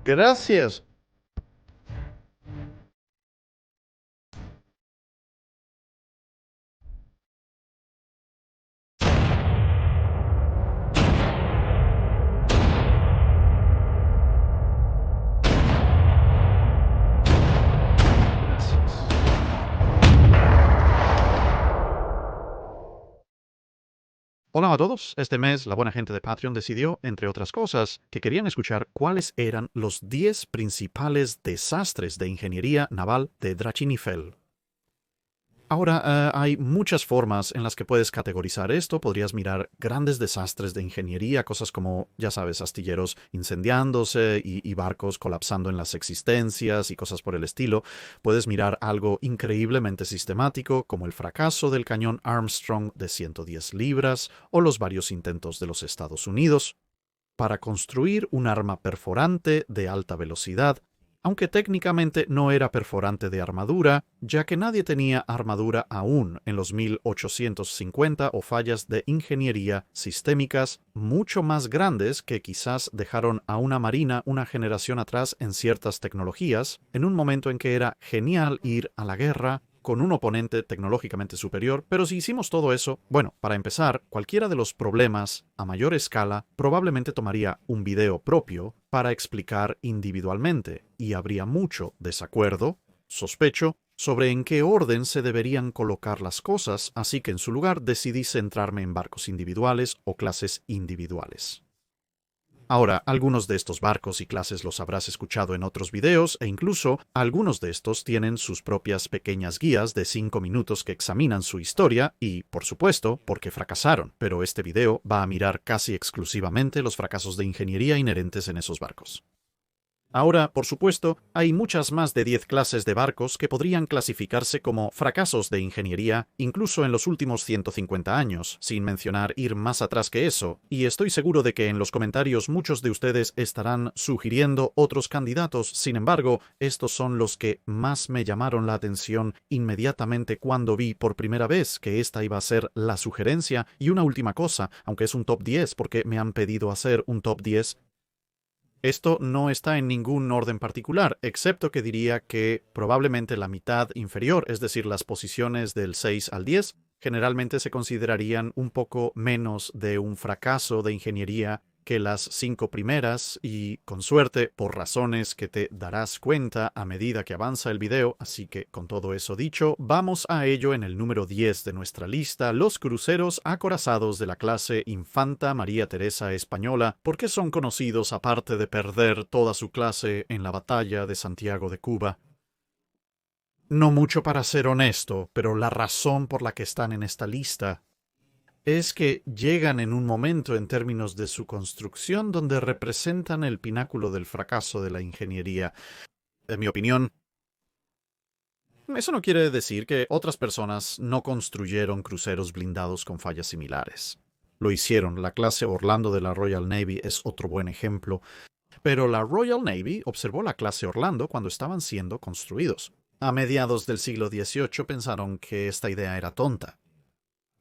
Gracias. Hola a todos. Este mes la buena gente de Patreon decidió, entre otras cosas, que querían escuchar cuáles eran los 10 principales desastres de ingeniería naval de Drachinifel. Ahora, hay muchas formas en las que puedes categorizar esto. Podrías mirar grandes desastres de ingeniería, cosas como, ya sabes, astilleros incendiándose y barcos colapsando en las existencias y cosas por el estilo. Puedes mirar algo increíblemente sistemático, como el fracaso del cañón Armstrong de 110 libras o los varios intentos de los Estados Unidos para construir un arma perforante de alta velocidad, aunque técnicamente no era perforante de armadura, ya que nadie tenía armadura aún en los 1850 o fallas de ingeniería sistémicas mucho más grandes que quizás dejaron a una marina una generación atrás en ciertas tecnologías, en un momento en que era genial ir a la guerra con un oponente tecnológicamente superior, pero si hicimos todo eso, bueno, para empezar, cualquiera de los problemas a mayor escala probablemente tomaría un video propio para explicar individualmente, y habría mucho desacuerdo, sospecho, sobre en qué orden se deberían colocar las cosas, así que en su lugar decidí centrarme en barcos individuales o clases individuales. Ahora, algunos de estos barcos y clases los habrás escuchado en otros videos e incluso algunos de estos tienen sus propias pequeñas guías de 5 minutos que examinan su historia y, por supuesto, por qué fracasaron, pero este video va a mirar casi exclusivamente los fracasos de ingeniería inherentes en esos barcos. Ahora, por supuesto, hay muchas más de 10 clases de barcos que podrían clasificarse como fracasos de ingeniería, incluso en los últimos 150 años, sin mencionar ir más atrás que eso, y estoy seguro de que en los comentarios muchos de ustedes estarán sugiriendo otros candidatos. Sin embargo, estos son los que más me llamaron la atención inmediatamente cuando vi por primera vez que esta iba a ser la sugerencia. Y una última cosa, aunque es un top 10 porque me han pedido hacer un top 10, esto no está en ningún orden particular, excepto que diría que probablemente la mitad inferior, es decir, las posiciones del 6 al 10, generalmente se considerarían un poco menos de un fracaso de ingeniería que las 5 primeras y, con suerte, por razones que te darás cuenta a medida que avanza el video, así que con todo eso dicho, vamos a ello en el número 10 de nuestra lista, los cruceros acorazados de la clase Infanta María Teresa Española, porque son conocidos aparte de perder toda su clase en la batalla de Santiago de Cuba. No mucho para ser honesto, pero la razón por la que están en esta lista es que llegan en un momento en términos de su construcción donde representan el pináculo del fracaso de la ingeniería. En mi opinión, eso no quiere decir que otras personas no construyeron cruceros blindados con fallas similares. Lo hicieron, la clase Orlando de la Royal Navy es otro buen ejemplo, pero la Royal Navy observó la clase Orlando cuando estaban siendo construidos. A mediados del siglo XVIII pensaron que esta idea era tonta.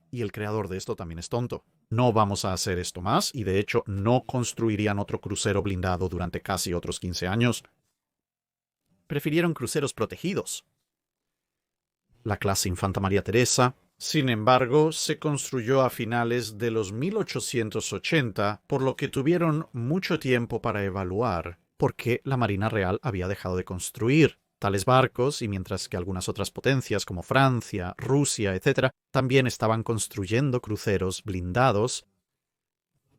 Y el creador de esto también es tonto. No vamos a hacer esto más, y de hecho no construirían otro crucero blindado durante casi otros 15 años. Prefirieron cruceros protegidos. La clase Infanta María Teresa, sin embargo, se construyó a finales de los 1880, por lo que tuvieron mucho tiempo para evaluar por qué la Marina Real había dejado de construir tales barcos, y mientras que algunas otras potencias como Francia, Rusia, etc., también estaban construyendo cruceros blindados,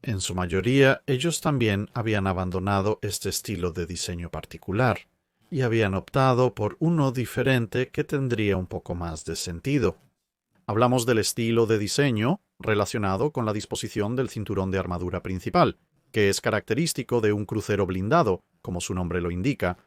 en su mayoría ellos también habían abandonado este estilo de diseño particular y habían optado por uno diferente que tendría un poco más de sentido. Hablamos del estilo de diseño relacionado con la disposición del cinturón de armadura principal, que es característico de un crucero blindado, como su nombre lo indica.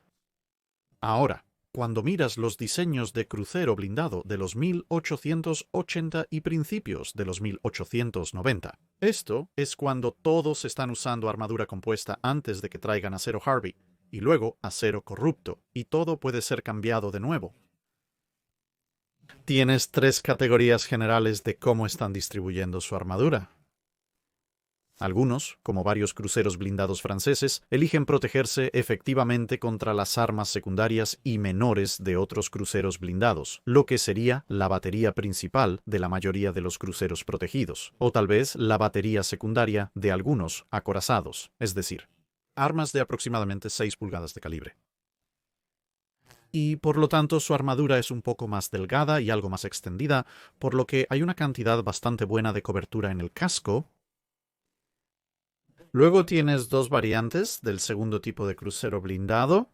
Ahora, cuando miras los diseños de crucero blindado de los 1880 y principios de los 1890, esto es cuando todos están usando armadura compuesta antes de que traigan acero Harvey, y luego acero corrupto, y todo puede ser cambiado de nuevo. Tienes 3 categorías generales de cómo están distribuyendo su armadura. Algunos, como varios cruceros blindados franceses, eligen protegerse efectivamente contra las armas secundarias y menores de otros cruceros blindados, lo que sería la batería principal de la mayoría de los cruceros protegidos, o tal vez la batería secundaria de algunos acorazados, es decir, armas de aproximadamente 6 pulgadas de calibre. Y por lo tanto su armadura es un poco más delgada y algo más extendida, por lo que hay una cantidad bastante buena de cobertura en el casco. Luego tienes dos variantes del segundo tipo de crucero blindado.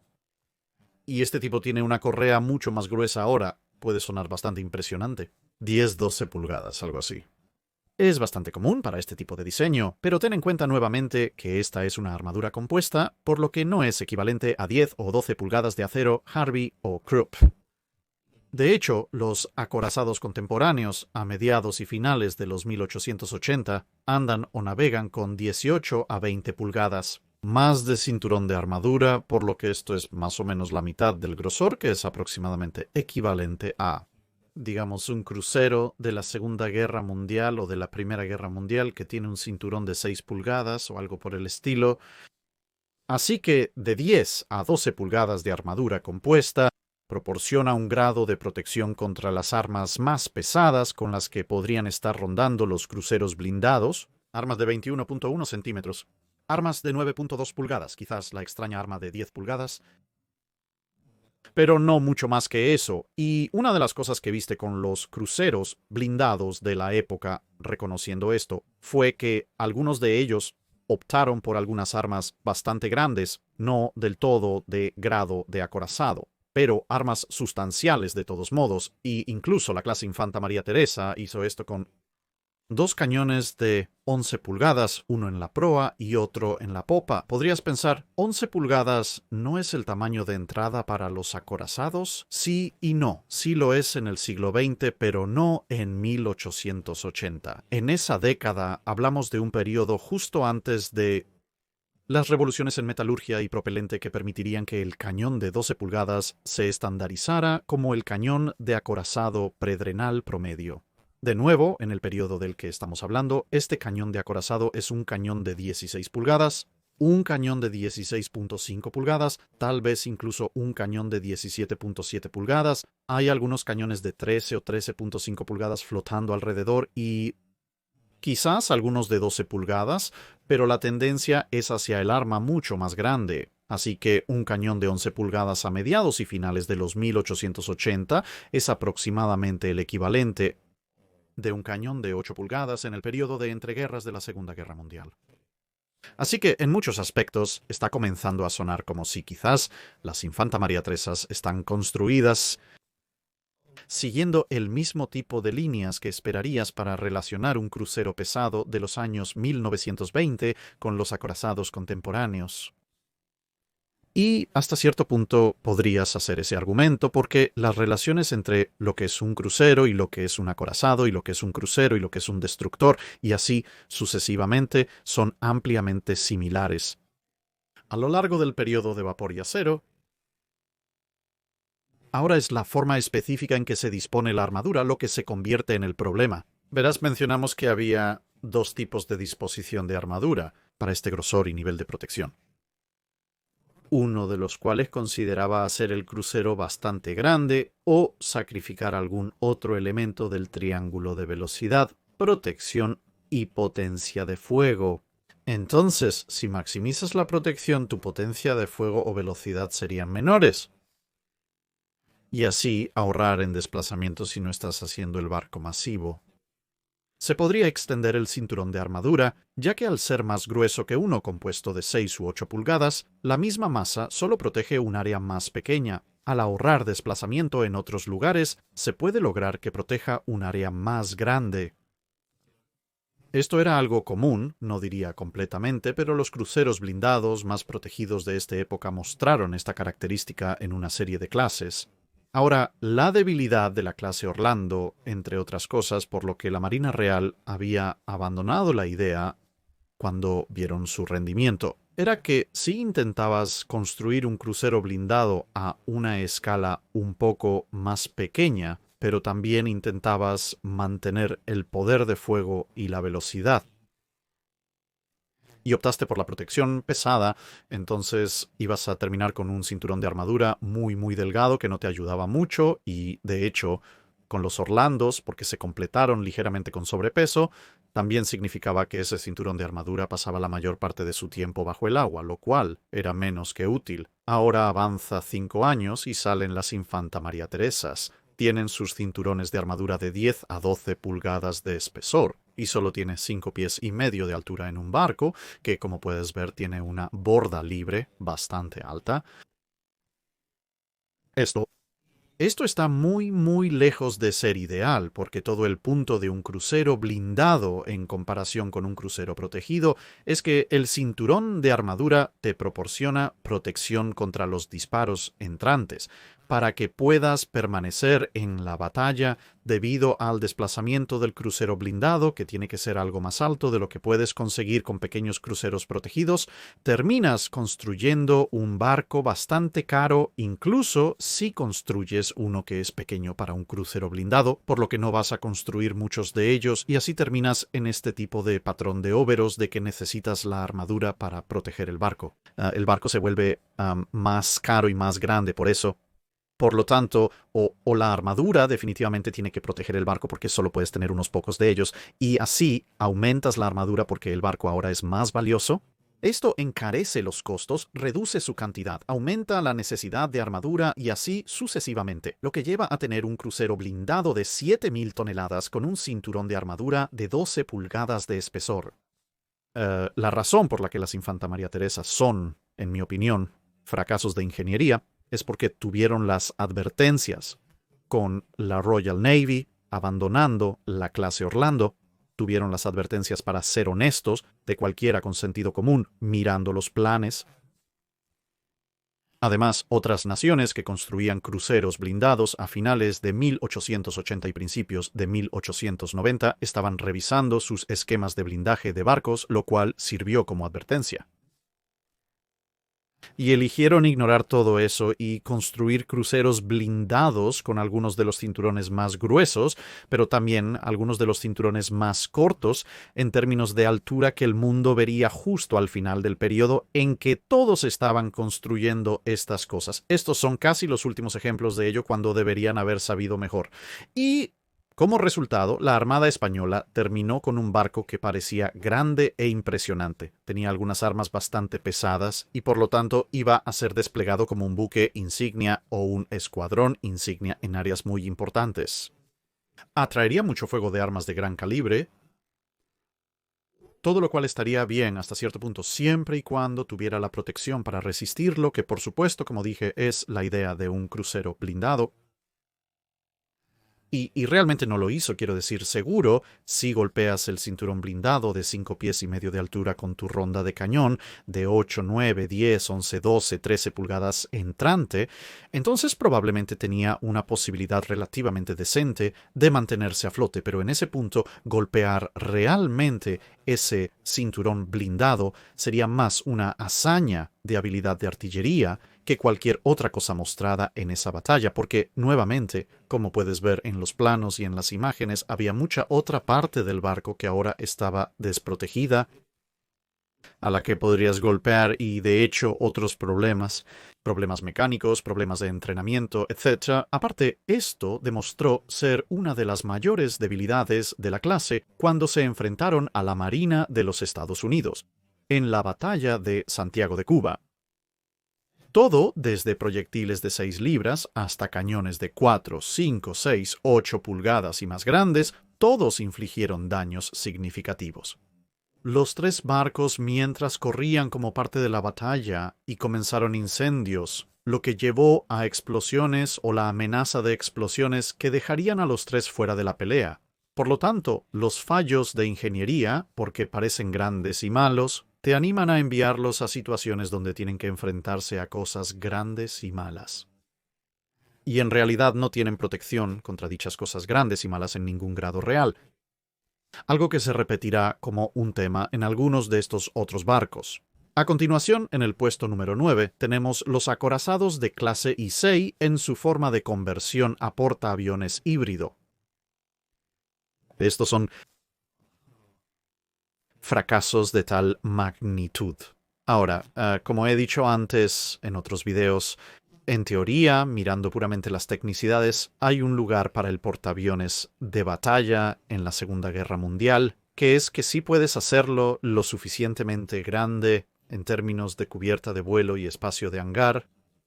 Y este tipo tiene una correa mucho más gruesa ahora. Puede sonar bastante impresionante. 10-12 pulgadas, algo así. Es bastante común para este tipo de diseño, pero ten en cuenta nuevamente que esta es una armadura compuesta, por lo que no es equivalente a 10 o 12 pulgadas de acero Harvey o Krupp. De hecho, los acorazados contemporáneos, a mediados y finales de los 1880, andan o navegan con 18 a 20 pulgadas, más de cinturón de armadura, por lo que esto es más o menos la mitad del grosor, que es aproximadamente equivalente a, digamos, un crucero de la Segunda Guerra Mundial o de la Primera Guerra Mundial que tiene un cinturón de 6 pulgadas o algo por el estilo. Así que de 10 a 12 pulgadas de armadura compuesta proporciona un grado de protección contra las armas más pesadas con las que podrían estar rondando los cruceros blindados, armas de 21.1 centímetros, armas de 9.2 pulgadas, quizás la extraña arma de 10 pulgadas, pero no mucho más que eso. Y una de las cosas que viste con los cruceros blindados de la época, reconociendo esto, fue que algunos de ellos optaron por algunas armas bastante grandes, no del todo de grado de acorazado, pero armas sustanciales de todos modos, y incluso la clase Infanta María Teresa hizo esto con dos cañones de 11 pulgadas, uno en la proa y otro en la popa. Podrías pensar, ¿11 pulgadas no es el tamaño de entrada para los acorazados? Sí y no. Sí lo es en el siglo XX, pero no en 1880. En esa década hablamos de un periodo justo antes de las revoluciones en metalurgia y propelente que permitirían que el cañón de 12 pulgadas se estandarizara como el cañón de acorazado predrenal promedio. De nuevo, en el periodo del que estamos hablando, este cañón de acorazado es un cañón de 16 pulgadas, un cañón de 16.5 pulgadas, tal vez incluso un cañón de 17.7 pulgadas. Hay algunos cañones de 13 o 13.5 pulgadas flotando alrededor y quizás algunos de 12 pulgadas, pero la tendencia es hacia el arma mucho más grande. Así que un cañón de 11 pulgadas a mediados y finales de los 1880 es aproximadamente el equivalente de un cañón de 8 pulgadas en el periodo de entreguerras de la Segunda Guerra Mundial. Así que, en muchos aspectos, está comenzando a sonar como si quizás las Infanta María Teresas están construidas siguiendo el mismo tipo de líneas que esperarías para relacionar un crucero pesado de los años 1920 con los acorazados contemporáneos. Y hasta cierto punto podrías hacer ese argumento porque las relaciones entre lo que es un crucero y lo que es un acorazado y lo que es un crucero y lo que es un destructor y así sucesivamente son ampliamente similares. A lo largo del periodo de vapor y acero, ahora es la forma específica en que se dispone la armadura lo que se convierte en el problema. Verás, mencionamos que había dos tipos de disposición de armadura para este grosor y nivel de protección. Uno de los cuales consideraba hacer el crucero bastante grande o sacrificar algún otro elemento del triángulo de velocidad, protección y potencia de fuego. Entonces, si maximizas la protección, tu potencia de fuego o velocidad serían menores. Y así ahorrar en desplazamiento si no estás haciendo el barco masivo. Se podría extender el cinturón de armadura, ya que al ser más grueso que uno compuesto de 6 u 8 pulgadas, la misma masa solo protege un área más pequeña. Al ahorrar desplazamiento en otros lugares, se puede lograr que proteja un área más grande. Esto era algo común, no diría completamente, pero los cruceros blindados más protegidos de esta época mostraron esta característica en una serie de clases. Ahora, la debilidad de la clase Orlando, entre otras cosas, por lo que la Marina Real había abandonado la idea cuando vieron su rendimiento, era que si intentabas construir un crucero blindado a una escala un poco más pequeña, pero también intentabas mantener el poder de fuego y la velocidad, y optaste por la protección pesada, entonces ibas a terminar con un cinturón de armadura muy muy delgado que no te ayudaba mucho y de hecho con los Orlandos, porque se completaron ligeramente con sobrepeso, también significaba que ese cinturón de armadura pasaba la mayor parte de su tiempo bajo el agua, lo cual era menos que útil. Ahora avanza 5 años y salen las Infanta María Teresas. Tienen sus cinturones de armadura de 10 a 12 pulgadas de espesor y solo tiene 5 pies y medio de altura en un barco, que como puedes ver tiene una borda libre bastante alta. Esto Esto está muy muy lejos de ser ideal, porque todo el punto de un crucero blindado en comparación con un crucero protegido es que el cinturón de armadura te proporciona protección contra los disparos entrantes, para que puedas permanecer en la batalla debido al desplazamiento del crucero blindado, que tiene que ser algo más alto de lo que puedes conseguir con pequeños cruceros protegidos. Terminas construyendo un barco bastante caro, incluso si construyes uno que es pequeño para un crucero blindado, por lo que no vas a construir muchos de ellos y así terminas en este tipo de patrón de óberos de que necesitas la armadura para proteger el barco. El barco se vuelve más caro y más grande por eso. Por lo tanto, o la armadura definitivamente tiene que proteger el barco porque solo puedes tener unos pocos de ellos, y así aumentas la armadura porque el barco ahora es más valioso. Esto encarece los costos, reduce su cantidad, aumenta la necesidad de armadura y así sucesivamente, lo que lleva a tener un crucero blindado de 7.000 toneladas con un cinturón de armadura de 12 pulgadas de espesor. La razón por la que las Infanta María Teresa son, en mi opinión, fracasos de ingeniería es porque tuvieron las advertencias con la Royal Navy abandonando la clase Orlando. Tuvieron las advertencias para ser honestos de cualquiera con sentido común mirando los planes. Además, otras naciones que construían cruceros blindados a finales de 1880 y principios de 1890 estaban revisando sus esquemas de blindaje de barcos, lo cual sirvió como advertencia. Y eligieron ignorar todo eso y construir cruceros blindados con algunos de los cinturones más gruesos, pero también algunos de los cinturones más cortos en términos de altura que el mundo vería justo al final del periodo en que todos estaban construyendo estas cosas. Estos son casi los últimos ejemplos de ello cuando deberían haber sabido mejor. Y como resultado, la Armada Española terminó con un barco que parecía grande e impresionante. Tenía algunas armas bastante pesadas y por lo tanto iba a ser desplegado como un buque insignia o un escuadrón insignia en áreas muy importantes. Atraería mucho fuego de armas de gran calibre, todo lo cual estaría bien hasta cierto punto siempre y cuando tuviera la protección para resistirlo, que por supuesto, como dije, es la idea de un crucero blindado. Y realmente no lo hizo, quiero decir, seguro, si golpeas el cinturón blindado de 5 pies y medio de altura con tu ronda de cañón de 8, 9, 10, 11, 12, 13 pulgadas entrante, entonces probablemente tenía una posibilidad relativamente decente de mantenerse a flote, pero en ese punto golpear realmente ese cinturón blindado sería más una hazaña de habilidad de artillería que cualquier otra cosa mostrada en esa batalla, porque, nuevamente, como puedes ver en los planos y en las imágenes, había mucha otra parte del barco que ahora estaba desprotegida, a la que podrías golpear y, de hecho, otros problemas mecánicos, problemas de entrenamiento, etc. Aparte, esto demostró ser una de las mayores debilidades de la clase cuando se enfrentaron a la Marina de los Estados Unidos, en la batalla de Santiago de Cuba. Todo desde proyectiles de 6 libras hasta cañones de 4, 5, 6, 8 pulgadas y más grandes, todos infligieron daños significativos. Los 3 barcos mientras corrían como parte de la batalla y comenzaron incendios, lo que llevó a explosiones o la amenaza de explosiones que dejarían a los 3 fuera de la pelea. Por lo tanto, los fallos de ingeniería, porque parecen grandes y malos, te animan a enviarlos a situaciones donde tienen que enfrentarse a cosas grandes y malas. Y en realidad no tienen protección contra dichas cosas grandes y malas en ningún grado real, algo que se repetirá como un tema en algunos de estos otros barcos. A continuación, en el puesto número 9, tenemos los acorazados de clase Issei en su forma de conversión a portaaviones híbrido. Estos son fracasos de tal magnitud. Ahora, como he dicho antes en otros videos, en teoría, mirando puramente las tecnicidades, hay un lugar para el portaaviones de batalla en la Segunda Guerra Mundial, que es que sí puedes hacerlo lo suficientemente grande en términos de cubierta de vuelo y espacio de hangar.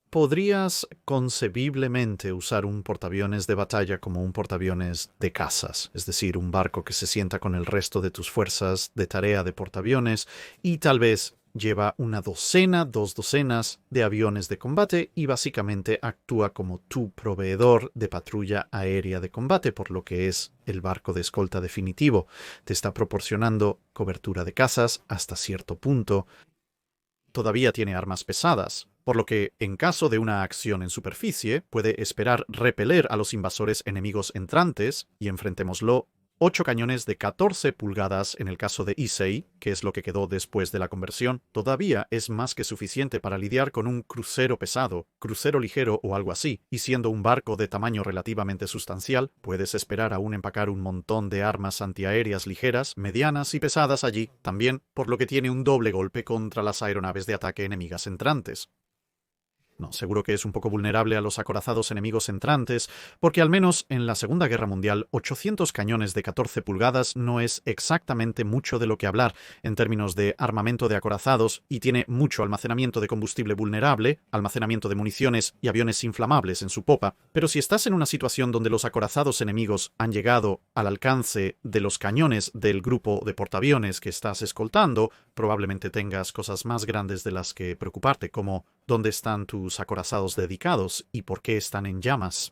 Podrías concebiblemente usar un portaaviones de batalla como un portaaviones de cazas, es decir, un barco que se sienta con el resto de tus fuerzas de tarea de portaaviones y tal vez lleva una docena, 2 docenas de aviones de combate y básicamente actúa como tu proveedor de patrulla aérea de combate, por lo que es el barco de escolta definitivo. Te está proporcionando cobertura de cazas hasta cierto punto. Todavía tiene armas pesadas, por lo que, en caso de una acción en superficie, puede esperar repeler a los invasores enemigos entrantes, y enfrentémoslo, 8 cañones de 14 pulgadas en el caso de Issei, que es lo que quedó después de la conversión, todavía es más que suficiente para lidiar con un crucero pesado, crucero ligero o algo así, y siendo un barco de tamaño relativamente sustancial, puedes esperar aún empacar un montón de armas antiaéreas ligeras, medianas y pesadas allí, también, por lo que tiene un doble golpe contra las aeronaves de ataque enemigas entrantes. No, seguro que es un poco vulnerable a los acorazados enemigos entrantes, porque al menos en la Segunda Guerra Mundial 800 cañones de 14 pulgadas no es exactamente mucho de lo que hablar en términos de armamento de acorazados y tiene mucho almacenamiento de combustible vulnerable, almacenamiento de municiones y aviones inflamables en su popa, pero si estás en una situación donde los acorazados enemigos han llegado al alcance de los cañones del grupo de portaaviones que estás escoltando, probablemente tengas cosas más grandes de las que preocuparte, como dónde están tus acorazados dedicados y por qué están en llamas.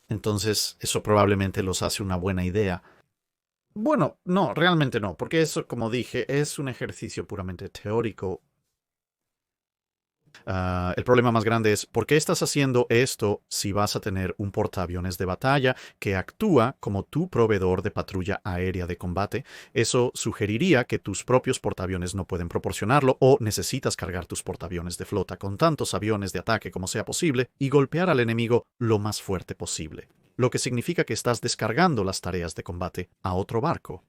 Entonces, eso probablemente los hace una buena idea. Bueno, no, realmente no, porque eso, como dije, es un ejercicio puramente teórico. El problema más grande es ¿por qué estás haciendo esto si vas a tener un portaaviones de batalla que actúa como tu proveedor de patrulla aérea de combate? Eso sugeriría que tus propios portaaviones no pueden proporcionarlo o necesitas cargar tus portaaviones de flota con tantos aviones de ataque como sea posible y golpear al enemigo lo más fuerte posible, lo que significa que estás descargando las tareas de combate a otro barco.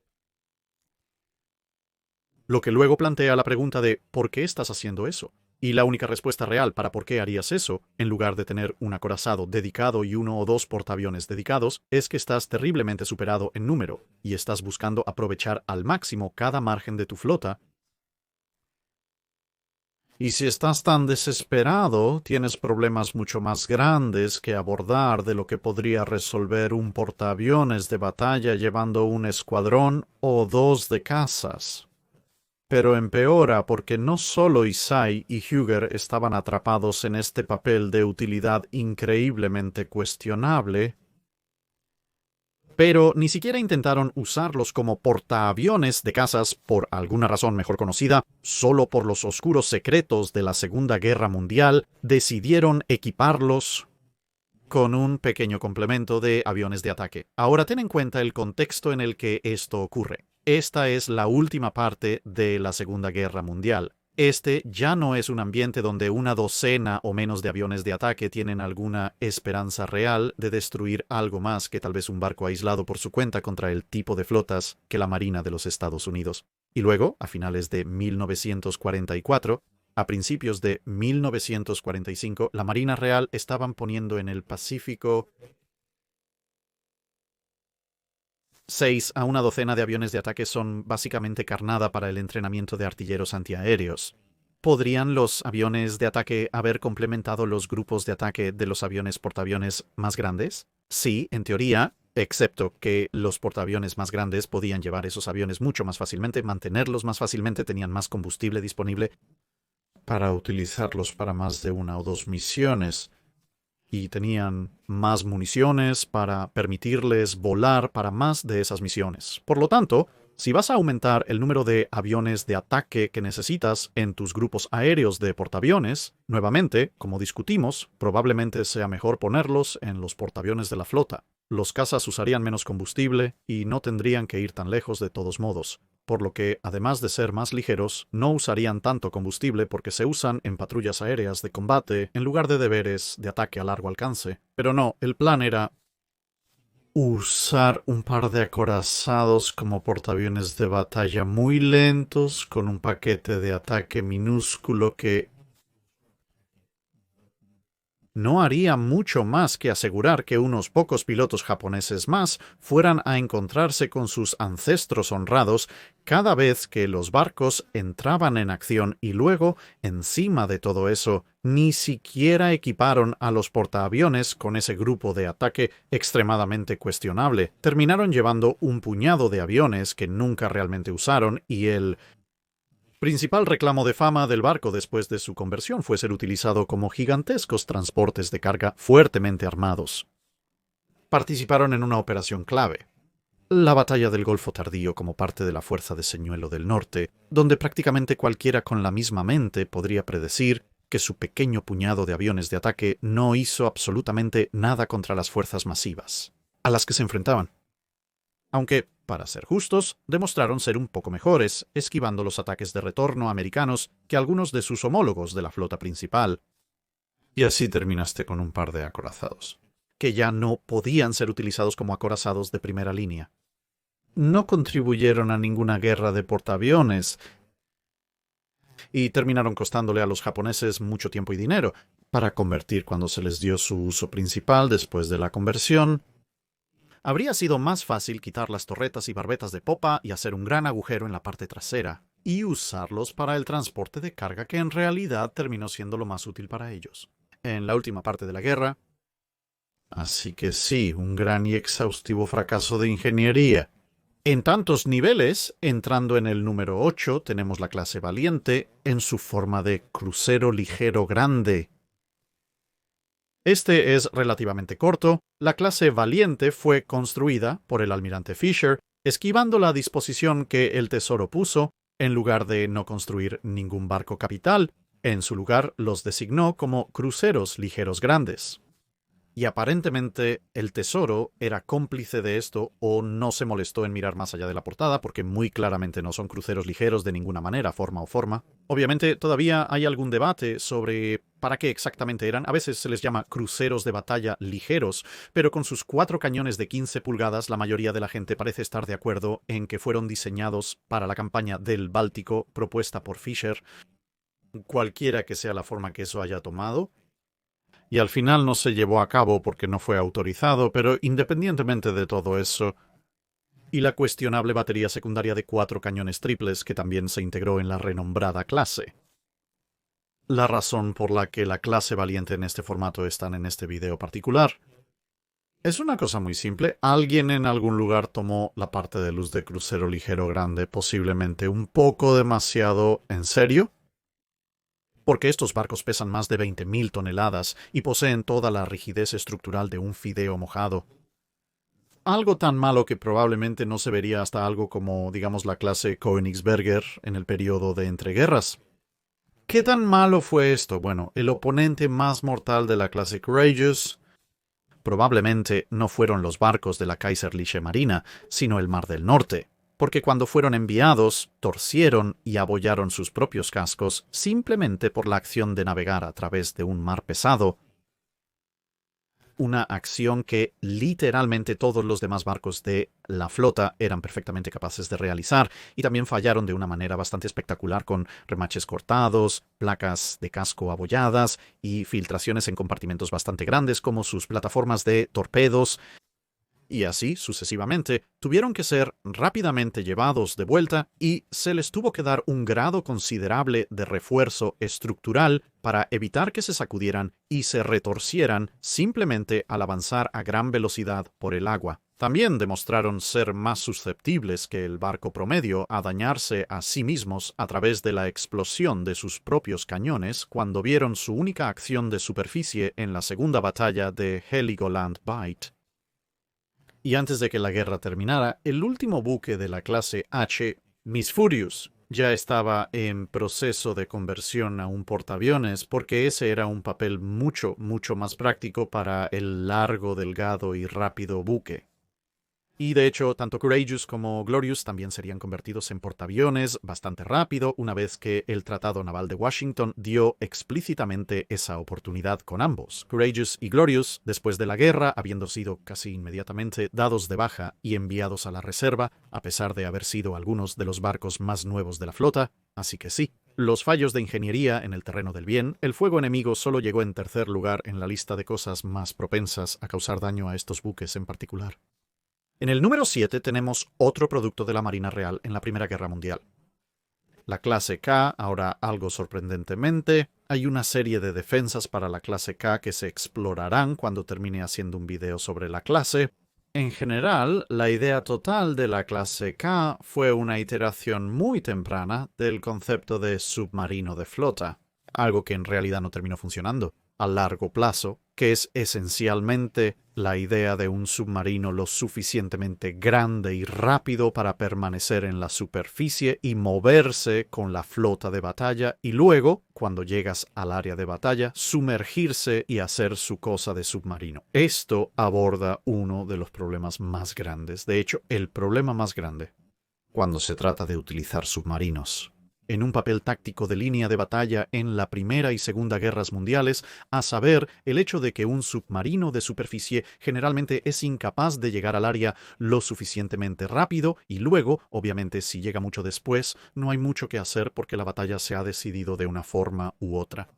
Lo que luego plantea la pregunta de ¿por qué estás haciendo eso? Y la única respuesta real para por qué harías eso, en lugar de tener un acorazado dedicado y 1 o 2 portaaviones dedicados, es que estás terriblemente superado en número, y estás buscando aprovechar al máximo cada margen de tu flota. Y si estás tan desesperado, tienes problemas mucho más grandes que abordar de lo que podría resolver un portaaviones de batalla llevando un escuadrón o 2 de cazas. Pero empeora porque no solo Issei y Hugher estaban atrapados en este papel de utilidad increíblemente cuestionable, pero ni siquiera intentaron usarlos como portaaviones de cazas por alguna razón mejor conocida, solo por los oscuros secretos de la Segunda Guerra Mundial, decidieron equiparlos con un pequeño complemento de aviones de ataque. Ahora ten en cuenta el contexto en el que esto ocurre. Esta es la última parte de la Segunda Guerra Mundial. Este ya no es un ambiente donde una docena o menos de aviones de ataque tienen alguna esperanza real de destruir algo más que tal vez un barco aislado por su cuenta contra el tipo de flotas que la Marina de los Estados Unidos. Y luego, a finales de 1944, a principios de 1945, la Marina Real estaban poniendo en el Pacífico 6 a una docena de aviones de ataque son básicamente carnada para el entrenamiento de artilleros antiaéreos. ¿Podrían los aviones de ataque haber complementado los grupos de ataque de los aviones portaaviones más grandes? Sí, en teoría, excepto que los portaaviones más grandes podían llevar esos aviones mucho más fácilmente, mantenerlos más fácilmente, tenían más combustible disponible para utilizarlos para más de 1 o 2 misiones. Y tenían más municiones para permitirles volar para más de esas misiones. Por lo tanto, si vas a aumentar el número de aviones de ataque que necesitas en tus grupos aéreos de portaaviones, nuevamente, como discutimos, probablemente sea mejor ponerlos en los portaaviones de la flota. Los cazas usarían menos combustible y no tendrían que ir tan lejos de todos modos, por lo que, además de ser más ligeros, no usarían tanto combustible porque se usan en patrullas aéreas de combate en lugar de deberes de ataque a largo alcance. Pero no, el plan era usar un par de acorazados como portaaviones de batalla muy lentos con un paquete de ataque minúsculo que no haría mucho más que asegurar que unos pocos pilotos japoneses más fueran a encontrarse con sus ancestros honrados cada vez que los barcos entraban en acción y luego, encima de todo eso, ni siquiera equiparon a los portaaviones con ese grupo de ataque extremadamente cuestionable. Terminaron llevando un puñado de aviones que nunca realmente usaron y el principal reclamo de fama del barco después de su conversión fue ser utilizado como gigantescos transportes de carga fuertemente armados. Participaron en una operación clave, la Batalla del Golfo Tardío como parte de la Fuerza de Señuelo del Norte, donde prácticamente cualquiera con la misma mente podría predecir que su pequeño puñado de aviones de ataque no hizo absolutamente nada contra las fuerzas masivas a las que se enfrentaban. Aunque, para ser justos, demostraron ser un poco mejores, esquivando los ataques de retorno americanos que algunos de sus homólogos de la flota principal. Y así terminaste con un par de acorazados, que ya no podían ser utilizados como acorazados de primera línea. No contribuyeron a ninguna guerra de portaaviones, y terminaron costándole a los japoneses mucho tiempo y dinero, para convertir cuando se les dio su uso principal después de la conversión. Habría sido más fácil quitar las torretas y barbetas de popa y hacer un gran agujero en la parte trasera, y usarlos para el transporte de carga que en realidad terminó siendo lo más útil para ellos en la última parte de la guerra. Así que sí, un gran y exhaustivo fracaso de ingeniería. En tantos niveles, entrando en el número 8, tenemos la clase Valiente en su forma de crucero ligero grande. Este es relativamente corto. La clase Valiente fue construida por el almirante Fisher, esquivando la disposición que el Tesoro puso, en lugar de no construir ningún barco capital. En su lugar los designó como cruceros ligeros grandes. Y aparentemente el Tesoro era cómplice de esto o no se molestó en mirar más allá de la portada porque muy claramente no son cruceros ligeros de ninguna manera, forma o forma. Obviamente todavía hay algún debate sobre para qué exactamente eran. A veces se les llama cruceros de batalla ligeros, pero con sus 4 cañones de 15 pulgadas la mayoría de la gente parece estar de acuerdo en que fueron diseñados para la campaña del Báltico propuesta por Fisher, cualquiera que sea la forma que eso haya tomado. Y al final no se llevó a cabo porque no fue autorizado, pero independientemente de todo eso, y la cuestionable batería secundaria de 4 cañones triples que también se integró en la renombrada clase. La razón por la que la clase Valiente en este formato están en este video particular es una cosa muy simple. Alguien en algún lugar tomó la parte de luz de crucero ligero grande posiblemente un poco demasiado en serio, porque estos barcos pesan más de 20.000 toneladas y poseen toda la rigidez estructural de un fideo mojado. Algo tan malo que probablemente no se vería hasta algo como, digamos, la clase Königsberger en el periodo de entreguerras. ¿Qué tan malo fue esto? Bueno, el oponente más mortal de la clase Courageous probablemente no fueron los barcos de la Kaiserliche Marina, sino el Mar del Norte, porque cuando fueron enviados, torcieron y abollaron sus propios cascos simplemente por la acción de navegar a través de un mar pesado, una acción que literalmente todos los demás barcos de la flota eran perfectamente capaces de realizar, y también fallaron de una manera bastante espectacular con remaches cortados, placas de casco abolladas y filtraciones en compartimentos bastante grandes como sus plataformas de torpedos. Y así, sucesivamente, tuvieron que ser rápidamente llevados de vuelta y se les tuvo que dar un grado considerable de refuerzo estructural para evitar que se sacudieran y se retorcieran simplemente al avanzar a gran velocidad por el agua. También demostraron ser más susceptibles que el barco promedio a dañarse a sí mismos a través de la explosión de sus propios cañones cuando vieron su única acción de superficie en la segunda batalla de Heligoland Bight. Y antes de que la guerra terminara, el último buque de la clase H, Miss Furious, ya estaba en proceso de conversión a un portaaviones porque ese era un papel mucho más práctico para el largo, delgado y rápido buque. Y de hecho, tanto Courageous como Glorious también serían convertidos en portaaviones bastante rápido una vez que el Tratado Naval de Washington dio explícitamente esa oportunidad con ambos. Courageous y Glorious, después de la guerra, habiendo sido casi inmediatamente dados de baja y enviados a la reserva, a pesar de haber sido algunos de los barcos más nuevos de la flota, así que sí. Los fallos de ingeniería en el terreno del bien, el fuego enemigo solo llegó en tercer lugar en la lista de cosas más propensas a causar daño a estos buques en particular. En el número 7 tenemos otro producto de la Marina Real en la Primera Guerra Mundial. La clase K, ahora algo sorprendentemente, hay una serie de defensas para la clase K que se explorarán cuando termine haciendo un video sobre la clase. En general, la idea total de la clase K fue una iteración muy temprana del concepto de submarino de flota, algo que en realidad no terminó funcionando a largo plazo, que es esencialmente la idea de un submarino lo suficientemente grande y rápido para permanecer en la superficie y moverse con la flota de batalla y luego, cuando llegas al área de batalla, sumergirse y hacer su cosa de submarino. Esto aborda uno de los problemas más grandes, de hecho, el problema más grande, cuando se trata de utilizar submarinos en un papel táctico de línea de batalla en la Primera y Segunda Guerras Mundiales, a saber, el hecho de que un submarino de superficie generalmente es incapaz de llegar al área lo suficientemente rápido y luego, obviamente si llega mucho después, no hay mucho que hacer porque la batalla se ha decidido de una forma u otra.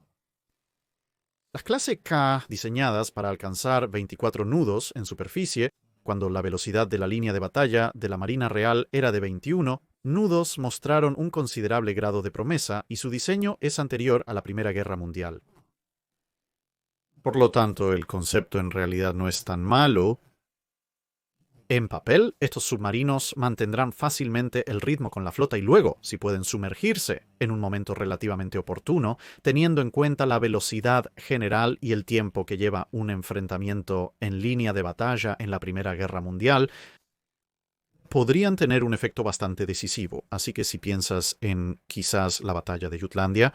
Las clase K, diseñadas para alcanzar 24 nudos en superficie, cuando la velocidad de la línea de batalla de la Marina Real era de 21, nudos mostraron un considerable grado de promesa y su diseño es anterior a la Primera Guerra Mundial. Por lo tanto, el concepto en realidad no es tan malo. En papel, estos submarinos mantendrán fácilmente el ritmo con la flota y luego, si pueden sumergirse en un momento relativamente oportuno, teniendo en cuenta la velocidad general y el tiempo que lleva un enfrentamiento en línea de batalla en la Primera Guerra Mundial, podrían tener un efecto bastante decisivo. Así que si piensas en quizás la batalla de Jutlandia,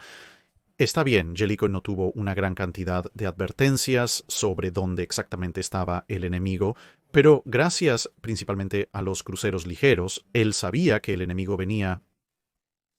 está bien, Jellicoe no tuvo una gran cantidad de advertencias sobre dónde exactamente estaba el enemigo, pero gracias principalmente a los cruceros ligeros, él sabía que el enemigo venía.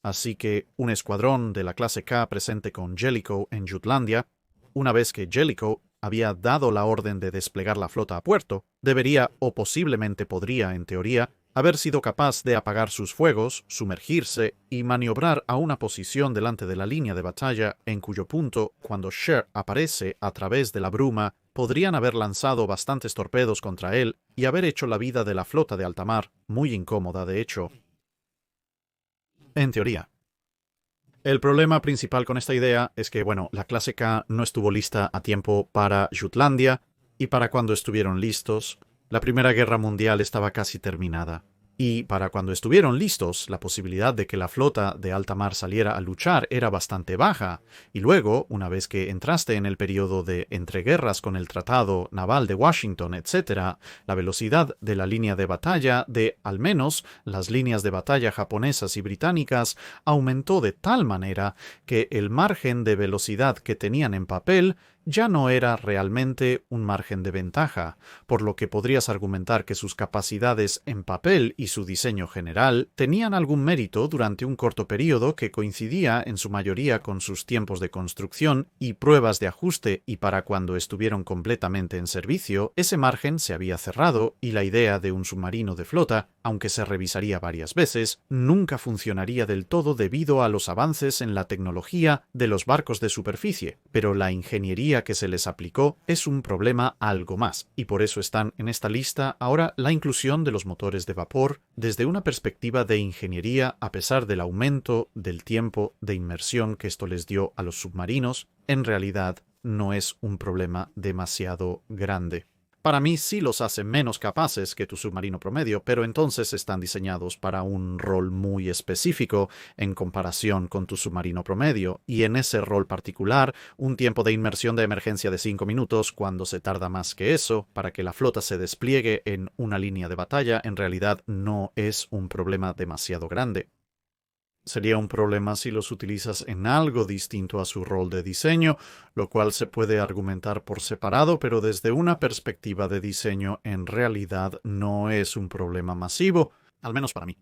Así que un escuadrón de la clase K presente con Jellicoe en Jutlandia, una vez que Jellicoe había dado la orden de desplegar la flota a puerto, debería o posiblemente podría, en teoría, haber sido capaz de apagar sus fuegos, sumergirse y maniobrar a una posición delante de la línea de batalla en cuyo punto, cuando Scheer aparece a través de la bruma, podrían haber lanzado bastantes torpedos contra él y haber hecho la vida de la flota de alta mar muy incómoda, de hecho. En teoría. El problema principal con esta idea es que, la clase K no estuvo lista a tiempo para Jutlandia, y para cuando estuvieron listos, la Primera Guerra Mundial estaba casi terminada. Y para cuando estuvieron listos, la posibilidad de que la flota de alta mar saliera a luchar era bastante baja. Y luego, una vez que entraste en el periodo de entreguerras con el Tratado Naval de Washington, etc., la velocidad de la línea de batalla de, al menos, las líneas de batalla japonesas y británicas aumentó de tal manera que el margen de velocidad que tenían en papel ya no era realmente un margen de ventaja, por lo que podrías argumentar que sus capacidades en papel y su diseño general tenían algún mérito durante un corto periodo que coincidía en su mayoría con sus tiempos de construcción y pruebas de ajuste, y para cuando estuvieron completamente en servicio, ese margen se había cerrado y la idea de un submarino de flota, aunque se revisaría varias veces, nunca funcionaría del todo debido a los avances en la tecnología de los barcos de superficie, pero la ingeniería que se les aplicó es un problema algo más, y por eso están en esta lista ahora la inclusión de los motores de vapor desde una perspectiva de ingeniería. A pesar del aumento del tiempo de inmersión que esto les dio a los submarinos, en realidad no es un problema demasiado grande. Para mí sí los hace menos capaces que tu submarino promedio, pero entonces están diseñados para un rol muy específico en comparación con tu submarino promedio, y en ese rol particular, un tiempo de inmersión de emergencia de 5 minutos, cuando se tarda más que eso, para que la flota se despliegue en una línea de batalla, en realidad no es un problema demasiado grande. Sería un problema si los utilizas en algo distinto a su rol de diseño, lo cual se puede argumentar por separado, pero desde una perspectiva de diseño en realidad no es un problema masivo, al menos para mí.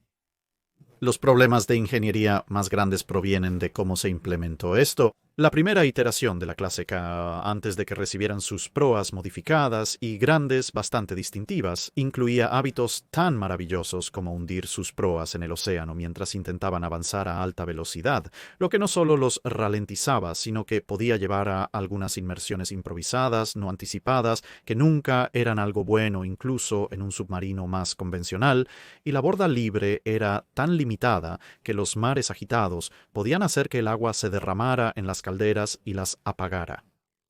Los problemas de ingeniería más grandes provienen de cómo se implementó esto. La primera iteración de la clase K, antes de que recibieran sus proas modificadas y grandes bastante distintivas, incluía hábitos tan maravillosos como hundir sus proas en el océano mientras intentaban avanzar a alta velocidad, lo que no solo los ralentizaba, sino que podía llevar a algunas inmersiones improvisadas, no anticipadas, que nunca eran algo bueno incluso en un submarino más convencional, y la borda libre era tan limitada que los mares agitados podían hacer que el agua se derramara en las calderas y las apagara.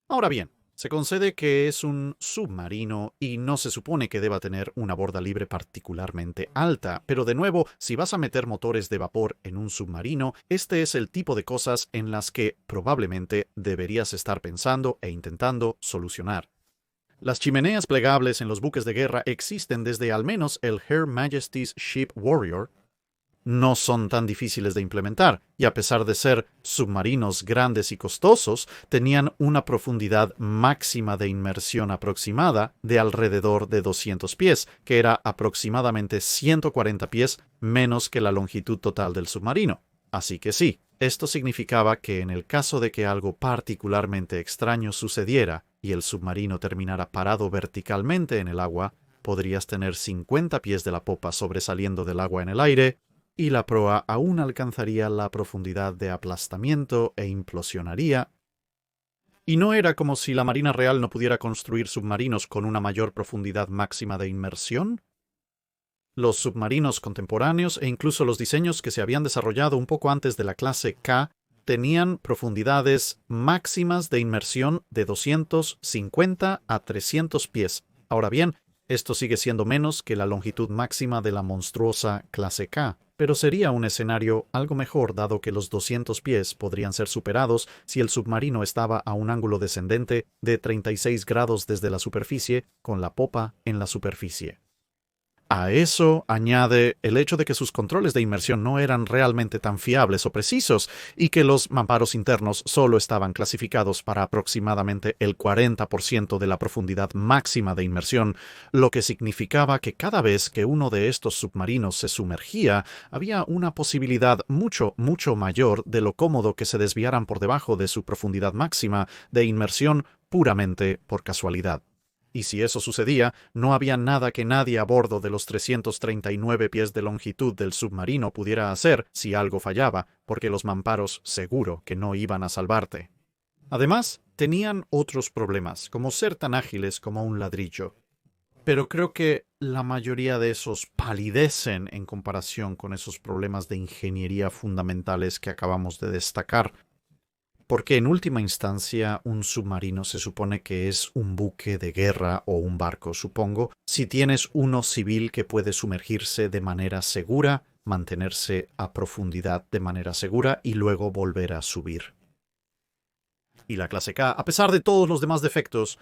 Ahora bien, se concede que es un submarino y no se supone que deba tener una borda libre particularmente alta, pero de nuevo, si vas a meter motores de vapor en un submarino, este es el tipo de cosas en las que probablemente deberías estar pensando e intentando solucionar. Las chimeneas plegables en los buques de guerra existen desde al menos el Her Majesty's Ship Warrior. No son tan difíciles de implementar, y a pesar de ser submarinos grandes y costosos, tenían una profundidad máxima de inmersión aproximada de alrededor de 200 pies, que era aproximadamente 140 pies menos que la longitud total del submarino. Así que sí, esto significaba que en el caso de que algo particularmente extraño sucediera y el submarino terminara parado verticalmente en el agua, podrías tener 50 pies de la popa sobresaliendo del agua en el aire, y la proa aún alcanzaría la profundidad de aplastamiento e implosionaría. Y no era como si la Marina Real no pudiera construir submarinos con una mayor profundidad máxima de inmersión. Los submarinos contemporáneos e incluso los diseños que se habían desarrollado un poco antes de la clase K tenían profundidades máximas de inmersión de 250 a 300 pies. Ahora bien, esto sigue siendo menos que la longitud máxima de la monstruosa clase K, pero sería un escenario algo mejor dado que los 200 pies podrían ser superados si el submarino estaba a un ángulo descendente de 36 grados desde la superficie, con la popa en la superficie. A eso añade el hecho de que sus controles de inmersión no eran realmente tan fiables o precisos y que los mamparos internos solo estaban clasificados para aproximadamente el 40% de la profundidad máxima de inmersión, lo que significaba que cada vez que uno de estos submarinos se sumergía, había una posibilidad mucho mayor de lo cómodo que se desviaran por debajo de su profundidad máxima de inmersión puramente por casualidad. Y si eso sucedía, no había nada que nadie a bordo de los 339 pies de longitud del submarino pudiera hacer si algo fallaba, porque los mamparos seguro que no iban a salvarte. Además, tenían otros problemas, como ser tan ágiles como un ladrillo. Pero creo que la mayoría de esos palidecen en comparación con esos problemas de ingeniería fundamentales que acabamos de destacar. Porque en última instancia un submarino se supone que es un buque de guerra o un barco, supongo, si tienes uno civil que puede sumergirse de manera segura, mantenerse a profundidad de manera segura y luego volver a subir. Y la clase K, a pesar de todos los demás defectos,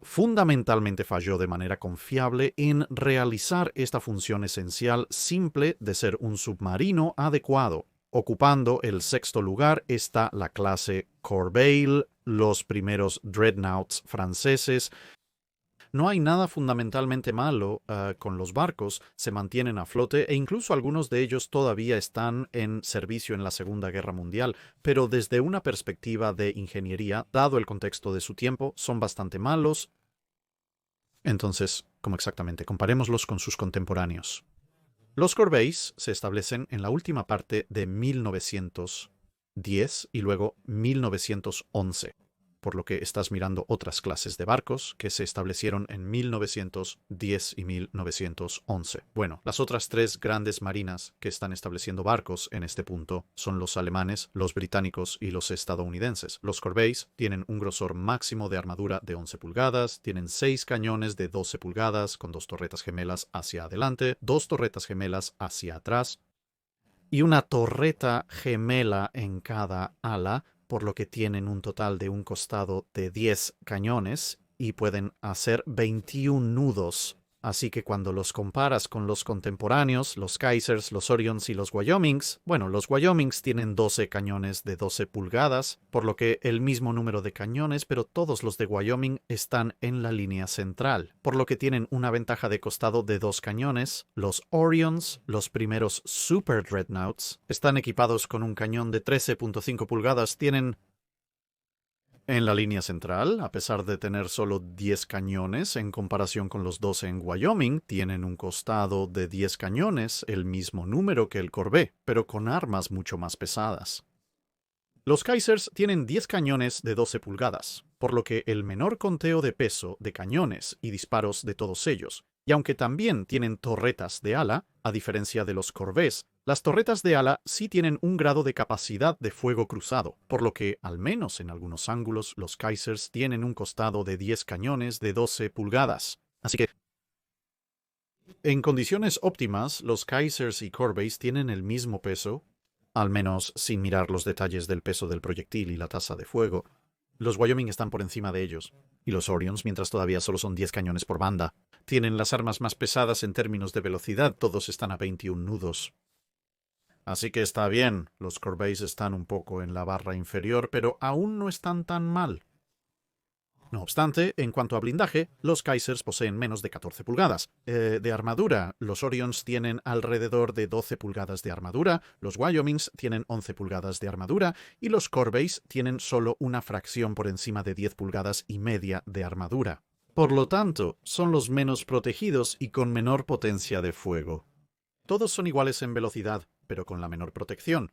fundamentalmente falló de manera confiable en realizar esta función esencial simple de ser un submarino adecuado. Ocupando el sexto lugar está la clase Corbeil, los primeros dreadnoughts franceses. No hay nada fundamentalmente malo con los barcos, se mantienen a flote e incluso algunos de ellos todavía están en servicio en la Segunda Guerra Mundial, pero desde una perspectiva de ingeniería, dado el contexto de su tiempo, son bastante malos. Entonces, ¿cómo exactamente? Comparémoslos con sus contemporáneos. Los Corbeils se establecen en la última parte de 1910 y luego 1911, por lo que estás mirando otras clases de barcos que se establecieron en 1910 y 1911. Bueno, las otras tres grandes marinas que están estableciendo barcos en este punto son los alemanes, los británicos y los estadounidenses. Los Corbeils tienen un grosor máximo de armadura de 11 pulgadas, tienen 6 cañones de 12 pulgadas con 2 torretas gemelas hacia adelante, 2 torretas gemelas hacia atrás y una torreta gemela en cada ala, por lo que tienen un total de un costado de 10 cañones y pueden hacer 21 nudos Así que cuando los comparas con los contemporáneos, los Kaisers, los Orions y los Wyomings, bueno, los Wyomings tienen 12 cañones de 12 pulgadas, por lo que el mismo número de cañones, pero todos los de Wyoming están en la línea central, por lo que tienen una ventaja de costado de 2 cañones. Los Orions, los primeros Super Dreadnoughts, están equipados con un cañón de 13.5 pulgadas, tienen en la línea central, a pesar de tener solo 10 cañones en comparación con los 12 en Wyoming, tienen un costado de 10 cañones, el mismo número que el Corvée, pero con armas mucho más pesadas. Los Kaisers tienen 10 cañones de 12 pulgadas, por lo que el menor conteo de peso de cañones y disparos de todos ellos. Y aunque también tienen torretas de ala, a diferencia de los Corvées, las torretas de ala sí tienen un grado de capacidad de fuego cruzado, por lo que, al menos en algunos ángulos, los Kaisers tienen un costado de 10 cañones de 12 pulgadas. Así que, en condiciones óptimas, los Kaisers y Corvées tienen el mismo peso, al menos sin mirar los detalles del peso del proyectil y la tasa de fuego. Los Wyoming están por encima de ellos, y los Orions, mientras todavía solo son 10 cañones por banda, tienen las armas más pesadas en términos de velocidad, todos están a 21 nudos. Así que está bien, los Corvées están un poco en la barra inferior, pero aún no están tan mal. No obstante, en cuanto a blindaje, los Kaisers poseen menos de 14 pulgadas. De armadura, los Orions tienen alrededor de 12 pulgadas de armadura, los Wyomings tienen 11 pulgadas de armadura y los Corvées tienen solo una fracción por encima de 10 pulgadas y media de armadura. Por lo tanto, son los menos protegidos y con menor potencia de fuego. Todos son iguales en velocidad, pero con la menor protección.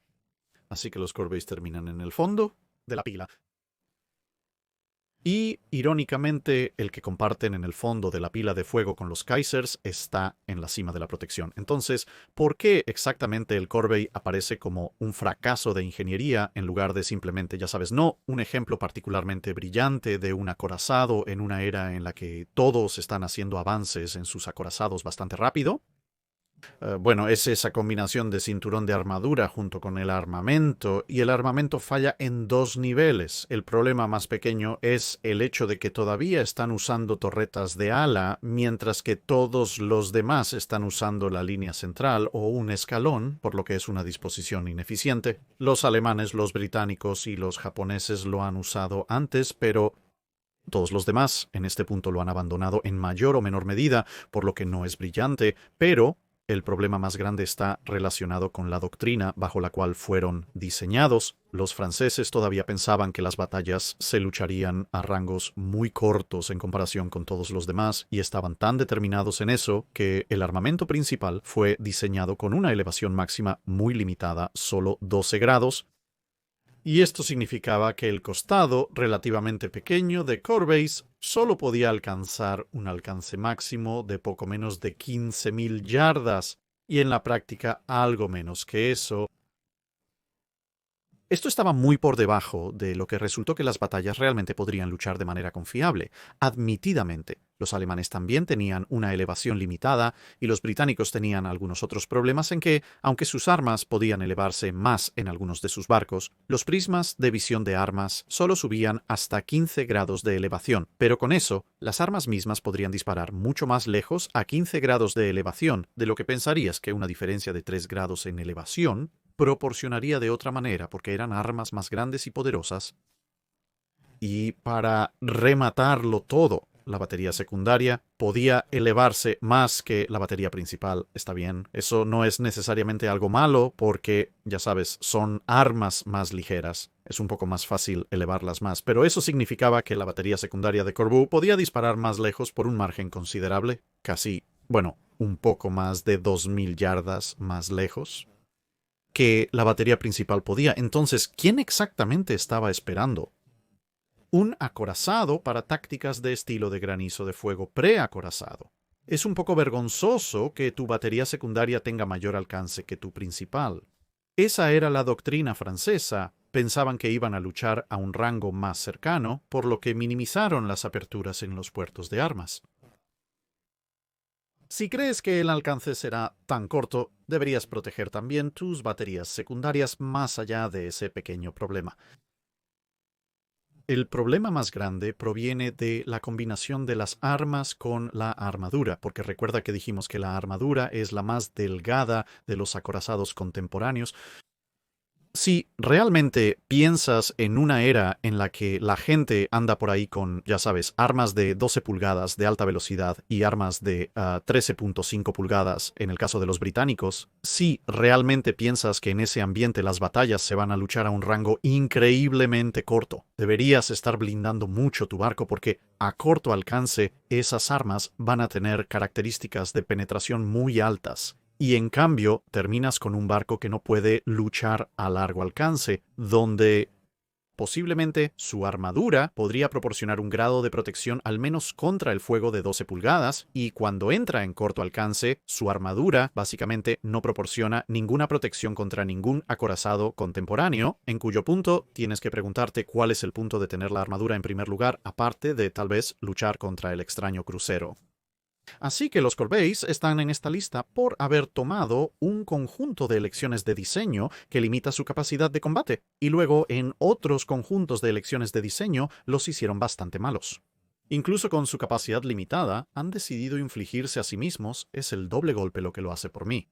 Así que los Corvées terminan en el fondo de la pila. Y, irónicamente, el que comparten en el fondo de la pila de fuego con los Kaisers está en la cima de la protección. Entonces, ¿por qué exactamente el Corvée aparece como un fracaso de ingeniería en lugar de simplemente, ya sabes, no un ejemplo particularmente brillante de un acorazado en una era en la que todos están haciendo avances en sus acorazados bastante rápido? Bueno, es esa combinación de cinturón de armadura junto con el armamento, y el armamento falla en 2 niveles. El problema más pequeño es el hecho de que todavía están usando torretas de ala, mientras que todos los demás están usando la línea central o un escalón, por lo que es una disposición ineficiente. Los alemanes, los británicos y los japoneses lo han usado antes, pero todos los demás en este punto lo han abandonado en mayor o menor medida, por lo que no es brillante, pero el problema más grande está relacionado con la doctrina bajo la cual fueron diseñados. Los franceses todavía pensaban que las batallas se lucharían a rangos muy cortos en comparación con todos los demás, y estaban tan determinados en eso que el armamento principal fue diseñado con una elevación máxima muy limitada, solo 12 grados, y esto significaba que el costado relativamente pequeño de Corvées solo podía alcanzar un alcance máximo de poco menos de 15.000 yardas, y en la práctica algo menos que eso. Esto estaba muy por debajo de lo que resultó que las batallas realmente podrían luchar de manera confiable. Admitidamente, los alemanes también tenían una elevación limitada y los británicos tenían algunos otros problemas en que, aunque sus armas podían elevarse más en algunos de sus barcos, los prismas de visión de armas solo subían hasta 15 grados de elevación, pero con eso, las armas mismas podrían disparar mucho más lejos a 15 grados de elevación de lo que pensarías que una diferencia de 3 grados en elevación proporcionaría de otra manera, porque eran armas más grandes y poderosas. Y para rematarlo todo, la batería secundaria podía elevarse más que la batería principal. Está bien, eso no es necesariamente algo malo porque, ya sabes, son armas más ligeras. Es un poco más fácil elevarlas más, pero eso significaba que la batería secundaria de Corbu podía disparar más lejos por un margen considerable, casi, bueno, un poco más de 2.000 yardas más lejos que la batería principal podía. Entonces, ¿quién exactamente estaba esperando? Un acorazado para tácticas de estilo de granizo de fuego preacorazado. Es un poco vergonzoso que tu batería secundaria tenga mayor alcance que tu principal. Esa era la doctrina francesa. Pensaban que iban a luchar a un rango más cercano, por lo que minimizaron las aperturas en los puertos de armas. Si crees que el alcance será tan corto, deberías proteger también tus baterías secundarias más allá de ese pequeño problema. El problema más grande proviene de la combinación de las armas con la armadura, porque recuerda que dijimos que la armadura es la más delgada de los acorazados contemporáneos. Si realmente piensas en una era en la que la gente anda por ahí con, ya sabes, armas de 12 pulgadas de alta velocidad y armas de 13.5 pulgadas en el caso de los británicos, si realmente piensas que en ese ambiente las batallas se van a luchar a un rango increíblemente corto, deberías estar blindando mucho tu barco porque a corto alcance esas armas van a tener características de penetración muy altas. Y en cambio, terminas con un barco que no puede luchar a largo alcance, donde posiblemente su armadura podría proporcionar un grado de protección al menos contra el fuego de 12 pulgadas, y cuando entra en corto alcance, su armadura básicamente no proporciona ninguna protección contra ningún acorazado contemporáneo, en cuyo punto tienes que preguntarte cuál es el punto de tener la armadura en primer lugar, aparte de tal vez luchar contra el extraño crucero. Así que los Corbeis están en esta lista por haber tomado un conjunto de elecciones de diseño que limita su capacidad de combate, y luego en otros conjuntos de elecciones de diseño los hicieron bastante malos. Incluso con su capacidad limitada, han decidido infligirse a sí mismos es el doble golpe lo que lo hace por mí.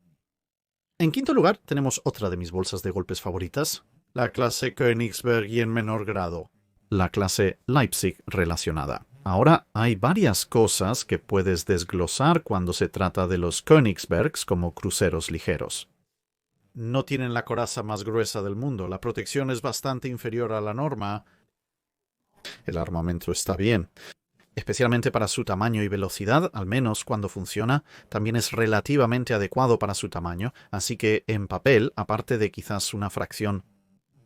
En quinto lugar, tenemos otra de mis bolsas de golpes favoritas, la clase Königsberg y en menor grado, la clase Leipzig relacionada. Ahora, hay varias cosas que puedes desglosar cuando se trata de los Königsbergs como cruceros ligeros. No tienen la coraza más gruesa del mundo, la protección es bastante inferior a la norma. El armamento está bien. Especialmente para su tamaño y velocidad, al menos cuando funciona, también es relativamente adecuado para su tamaño, así que en papel, aparte de quizás una fracción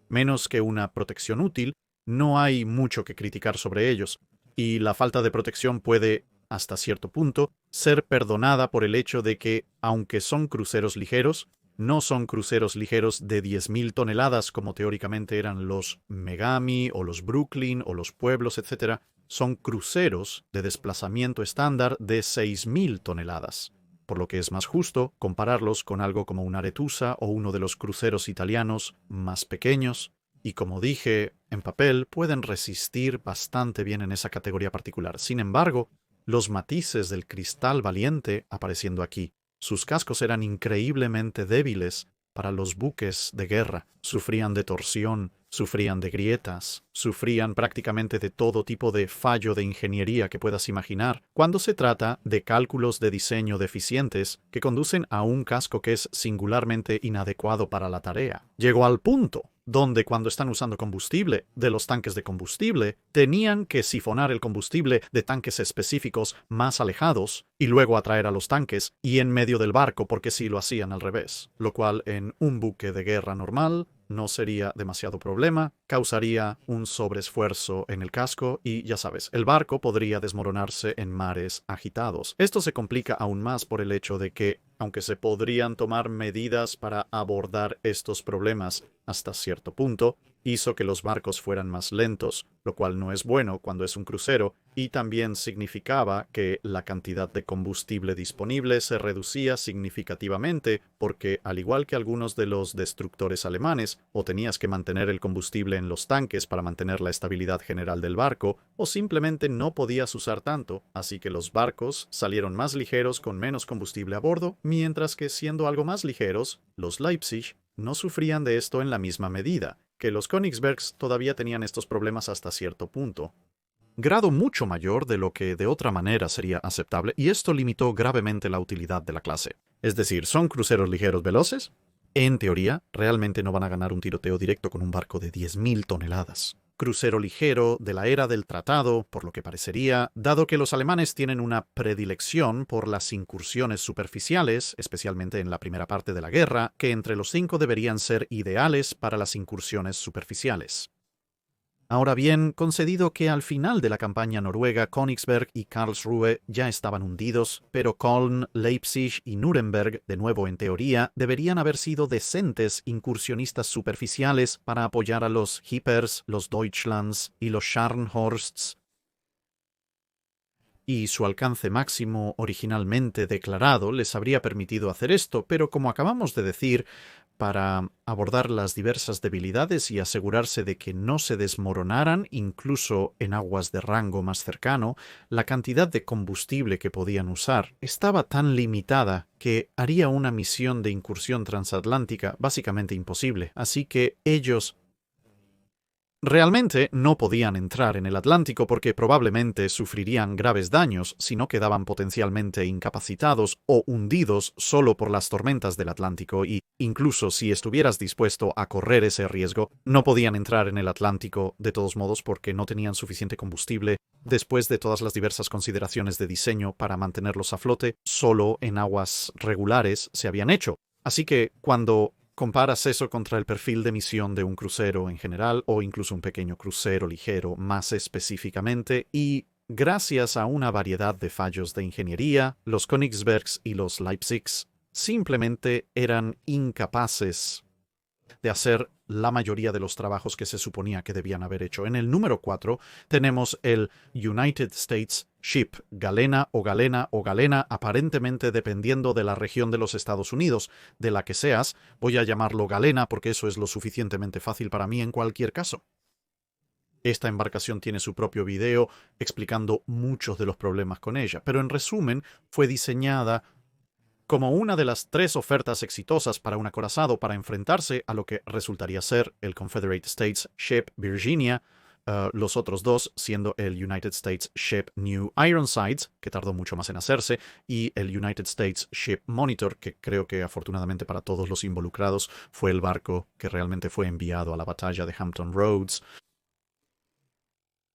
menos que una protección útil, no hay mucho que criticar sobre ellos. Y la falta de protección puede, hasta cierto punto, ser perdonada por el hecho de que, aunque son cruceros ligeros, no son cruceros ligeros de 10.000 toneladas como teóricamente eran los Megami o los Brooklyn o los Pueblos, etc. Son cruceros de desplazamiento estándar de 6.000 toneladas, por lo que es más justo compararlos con algo como un Arethusa o uno de los cruceros italianos más pequeños, y como dije, en papel pueden resistir bastante bien en esa categoría particular. Sin embargo, los matices del cristal valiente apareciendo aquí. Sus cascos eran increíblemente débiles para los buques de guerra. Sufrían de torsión, sufrían de grietas, sufrían prácticamente de todo tipo de fallo de ingeniería que puedas imaginar cuando se trata de cálculos de diseño deficientes que conducen a un casco que es singularmente inadecuado para la tarea. Llegó al punto donde cuando están usando combustible de los tanques de combustible, tenían que sifonar el combustible de tanques específicos más alejados y luego atraer a los tanques y en medio del barco porque si lo hacían al revés, lo cual en un buque de guerra normal no sería demasiado problema, causaría un sobreesfuerzo en el casco y, ya sabes, el barco podría desmoronarse en mares agitados. Esto se complica aún más por el hecho de que, aunque se podrían tomar medidas para abordar estos problemas hasta cierto punto, hizo que los barcos fueran más lentos, lo cual no es bueno cuando es un crucero, y también significaba que la cantidad de combustible disponible se reducía significativamente porque, al igual que algunos de los destructores alemanes, o tenías que mantener el combustible en los tanques para mantener la estabilidad general del barco, o simplemente no podías usar tanto, así que los barcos salieron más ligeros con menos combustible a bordo, mientras que siendo algo más ligeros, los Leipzig no sufrían de esto en la misma medida, que los Königsbergs todavía tenían estos problemas hasta cierto punto. Grado mucho mayor de lo que de otra manera sería aceptable, y esto limitó gravemente la utilidad de la clase. Es decir, ¿son cruceros ligeros veloces? En teoría, realmente no van a ganar un tiroteo directo con un barco de 10.000 toneladas. Crucero ligero de la era del tratado, por lo que parecería, dado que los alemanes tienen una predilección por las incursiones superficiales, especialmente en la primera parte de la guerra, que entre los 5 deberían ser ideales para las incursiones superficiales. Ahora bien, concedido que al final de la campaña noruega Königsberg y Karlsruhe ya estaban hundidos, pero Köln, Leipzig y Nuremberg, de nuevo en teoría, deberían haber sido decentes incursionistas superficiales para apoyar a los Hippers, los Deutschlands y los Scharnhorsts, y su alcance máximo originalmente declarado les habría permitido hacer esto, pero como acabamos de decir, para abordar las diversas debilidades y asegurarse de que no se desmoronaran, incluso en aguas de rango más cercano, la cantidad de combustible que podían usar estaba tan limitada que haría una misión de incursión transatlántica básicamente imposible, así que ellos realmente no podían entrar en el Atlántico porque probablemente sufrirían graves daños si no quedaban potencialmente incapacitados o hundidos solo por las tormentas del Atlántico, y incluso si estuvieras dispuesto a correr ese riesgo, no podían entrar en el Atlántico de todos modos porque no tenían suficiente combustible después de todas las diversas consideraciones de diseño para mantenerlos a flote. Solo en aguas regulares se habían hecho. Así que cuando comparas eso contra el perfil de misión de un crucero en general, o incluso un pequeño crucero ligero más específicamente, y gracias a una variedad de fallos de ingeniería, los Königsbergs y los Leipzigs simplemente eran incapaces de hacer la mayoría de los trabajos que se suponía que debían haber hecho. En el número 4 tenemos el United States Ship, Galena o Galena o Galena, aparentemente dependiendo de la región de los Estados Unidos de la que seas. Voy a llamarlo Galena porque eso es lo suficientemente fácil para mí en cualquier caso. Esta embarcación tiene su propio video explicando muchos de los problemas con ella, pero en resumen fue diseñada como una de las 3 ofertas exitosas para un acorazado para enfrentarse a lo que resultaría ser el Confederate States Ship Virginia, los otros 2 siendo el United States Ship New Ironsides, que tardó mucho más en hacerse, y el United States Ship Monitor, que creo que afortunadamente para todos los involucrados fue el barco que realmente fue enviado a la batalla de Hampton Roads.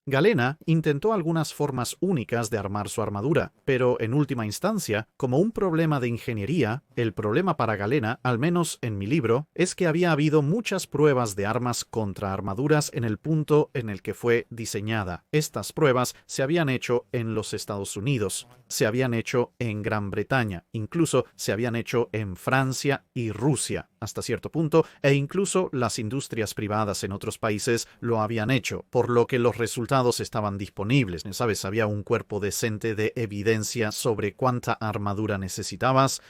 Galena intentó algunas formas únicas de armar su armadura, pero en última instancia, como un problema de ingeniería, el problema para Galena, al menos en mi libro, es que había habido muchas pruebas de armas contra armaduras en el punto en el que fue diseñada. Estas pruebas se habían hecho en los Estados Unidos, se habían hecho en Gran Bretaña, incluso se habían hecho en Francia y Rusia, hasta cierto punto, e incluso las industrias privadas en otros países lo habían hecho, por lo que los resultados estaban disponibles, ¿sabes? Había un cuerpo decente de evidencia sobre cuánta armadura necesitabas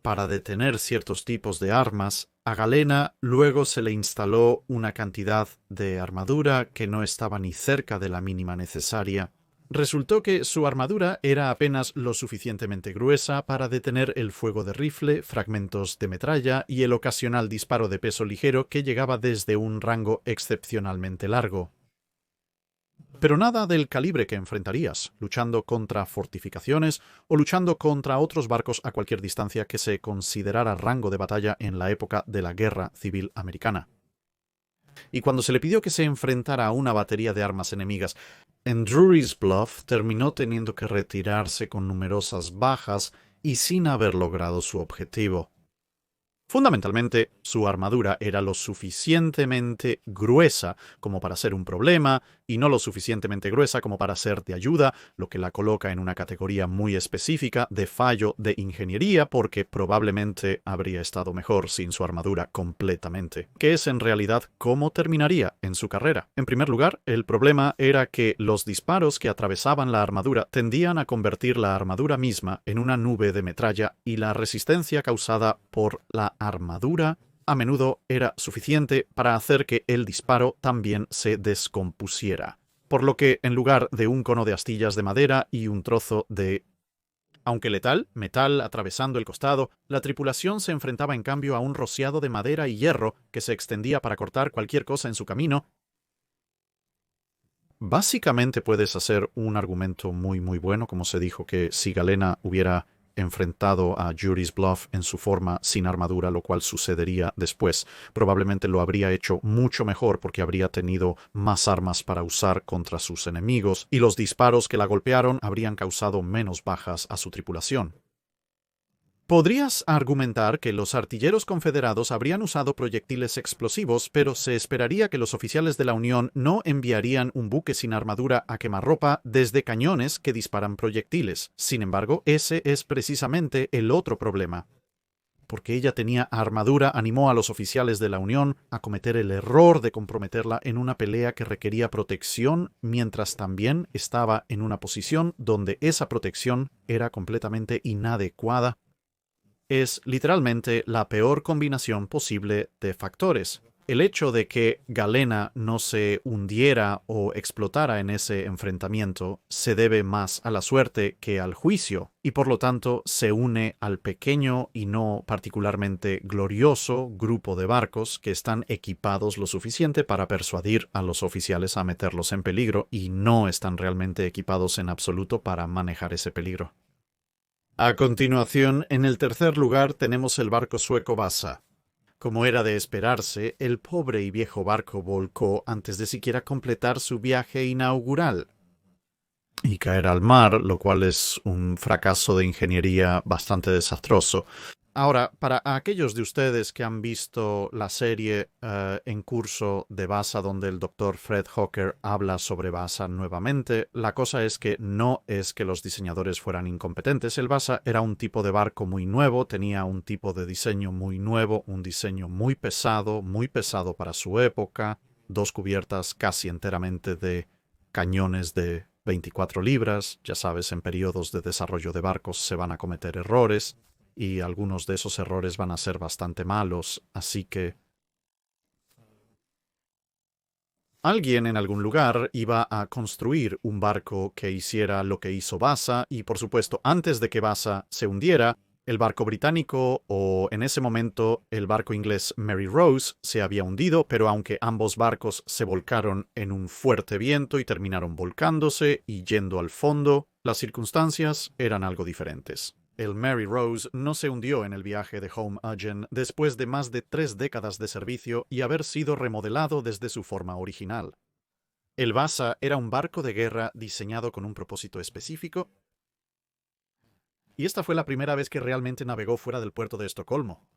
para detener ciertos tipos de armas. A Galena luego se le instaló una cantidad de armadura que no estaba ni cerca de la mínima necesaria. Resultó que su armadura era apenas lo suficientemente gruesa para detener el fuego de rifle, fragmentos de metralla y el ocasional disparo de peso ligero que llegaba desde un rango excepcionalmente largo. Pero nada del calibre que enfrentarías, luchando contra fortificaciones o luchando contra otros barcos a cualquier distancia que se considerara rango de batalla en la época de la Guerra Civil Americana. Y cuando se le pidió que se enfrentara a una batería de armas enemigas, en Drury's Bluff terminó teniendo que retirarse con numerosas bajas y sin haber logrado su objetivo. Fundamentalmente, su armadura era lo suficientemente gruesa como para ser un problema y no lo suficientemente gruesa como para ser de ayuda, lo que la coloca en una categoría muy específica de fallo de ingeniería porque probablemente habría estado mejor sin su armadura completamente, que es en realidad cómo terminaría en su carrera. En primer lugar, el problema era que los disparos que atravesaban la armadura tendían a convertir la armadura misma en una nube de metralla y la resistencia causada por la armadura a menudo era suficiente para hacer que el disparo también se descompusiera. Por lo que, en lugar de un cono de astillas de madera y un trozo de, aunque letal, metal atravesando el costado, la tripulación se enfrentaba en cambio a un rociado de madera y hierro que se extendía para cortar cualquier cosa en su camino. Básicamente puedes hacer un argumento muy bueno, como se dijo, que si Galena hubiera enfrentado a Drury's Bluff en su forma sin armadura, lo cual sucedería después, probablemente lo habría hecho mucho mejor porque habría tenido más armas para usar contra sus enemigos y los disparos que la golpearon habrían causado menos bajas a su tripulación. Podrías argumentar que los artilleros confederados habrían usado proyectiles explosivos, pero se esperaría que los oficiales de la Unión no enviarían un buque sin armadura a quemarropa desde cañones que disparan proyectiles. Sin embargo, ese es precisamente el otro problema. Porque ella tenía armadura, animó a los oficiales de la Unión a cometer el error de comprometerla en una pelea que requería protección, mientras también estaba en una posición donde esa protección era completamente inadecuada. es literalmente la peor combinación posible de factores. El hecho de que Galena no se hundiera o explotara en ese enfrentamiento se debe más a la suerte que al juicio, y por lo tanto se une al pequeño y no particularmente glorioso grupo de barcos que están equipados lo suficiente para persuadir a los oficiales a meterlos en peligro y no están realmente equipados en absoluto para manejar ese peligro. A continuación, en el tercer lugar tenemos el barco sueco Vasa. Como era de esperarse, el pobre y viejo barco volcó antes de siquiera completar su viaje inaugural y caer al mar, lo cual es un fracaso de ingeniería bastante desastroso. Ahora, para aquellos de ustedes que han visto la serie en curso de Vasa, donde el Dr. Fred Hawker habla sobre Vasa nuevamente, la cosa es que no es que los diseñadores fueran incompetentes. El Vasa era un tipo de barco muy nuevo, tenía un tipo de diseño muy nuevo, un diseño muy pesado para su época, dos cubiertas casi enteramente de cañones de 24 libras. Ya sabes, en periodos de desarrollo de barcos se van a cometer errores, y algunos de esos errores van a ser bastante malos, así que alguien en algún lugar iba a construir un barco que hiciera lo que hizo Vasa, y por supuesto, antes de que Vasa se hundiera, el barco británico, o en ese momento el barco inglés Mary Rose, se había hundido, pero aunque ambos barcos se volcaron en un fuerte viento y terminaron volcándose y yendo al fondo, las circunstancias eran algo diferentes. El Mary Rose no se hundió en el viaje de Home Agen después de más de 3 décadas de servicio y haber sido remodelado desde su forma original. El Vasa era un barco de guerra diseñado con un propósito específico, y esta fue la primera vez que realmente navegó fuera del puerto de Estocolmo.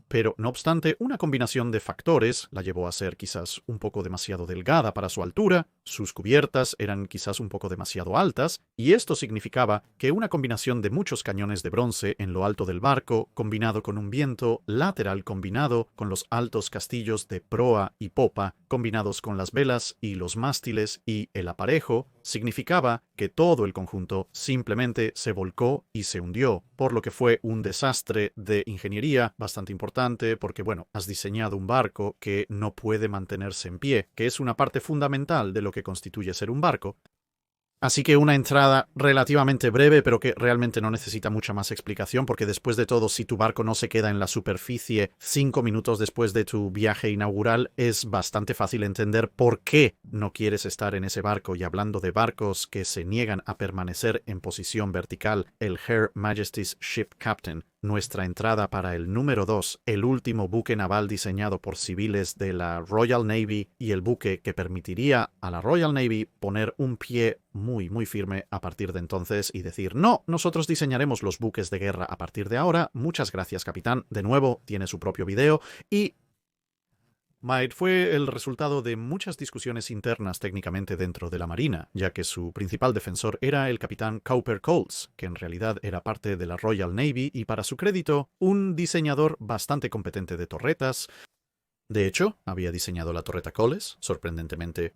Pero, no obstante, una combinación de factores la llevó a ser quizás un poco demasiado delgada para su altura, sus cubiertas eran quizás un poco demasiado altas, y esto significaba que una combinación de muchos cañones de bronce en lo alto del barco, combinado con un viento lateral combinado con los altos castillos de proa y popa, combinados con las velas y los mástiles y el aparejo, significaba que todo el conjunto simplemente se volcó y se hundió, por lo que fue un desastre de ingeniería bastante importante porque, bueno, has diseñado un barco que no puede mantenerse en pie, que es una parte fundamental de lo que constituye ser un barco. Así que una entrada relativamente breve, pero que realmente no necesita mucha más explicación, porque después de todo, si tu barco no se queda en la superficie 5 minutos después de tu viaje inaugural, es bastante fácil entender por qué no quieres estar en ese barco. Y hablando de barcos que se niegan a permanecer en posición vertical, el Her Majesty's Ship Captain, nuestra entrada para el número 2, el último buque naval diseñado por civiles de la Royal Navy y el buque que permitiría a la Royal Navy poner un pie muy firme a partir de entonces y decir: no, nosotros diseñaremos los buques de guerra a partir de ahora. Muchas gracias, capitán. De nuevo, tiene su propio video. Y Maid fue el resultado de muchas discusiones internas técnicamente dentro de la Marina, ya que su principal defensor era el capitán Cowper Coles, que en realidad era parte de la Royal Navy y, para su crédito, un diseñador bastante competente de torretas. De hecho, había diseñado la torreta Coles, sorprendentemente.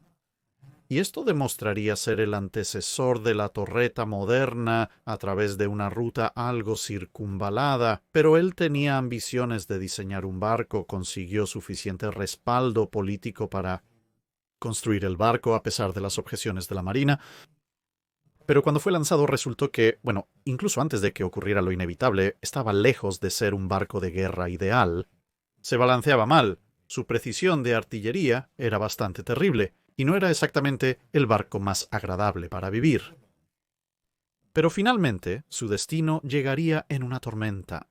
Y esto demostraría ser el antecesor de la torreta moderna a través de una ruta algo circunvalada, pero él tenía ambiciones de diseñar un barco, consiguió suficiente respaldo político para construir el barco a pesar de las objeciones de la Marina. Pero cuando fue lanzado resultó que, bueno, incluso antes de que ocurriera lo inevitable, estaba lejos de ser un barco de guerra ideal. Se balanceaba mal, su precisión de artillería era bastante terrible, y no era exactamente el barco más agradable para vivir. Pero finalmente, su destino llegaría en una tormenta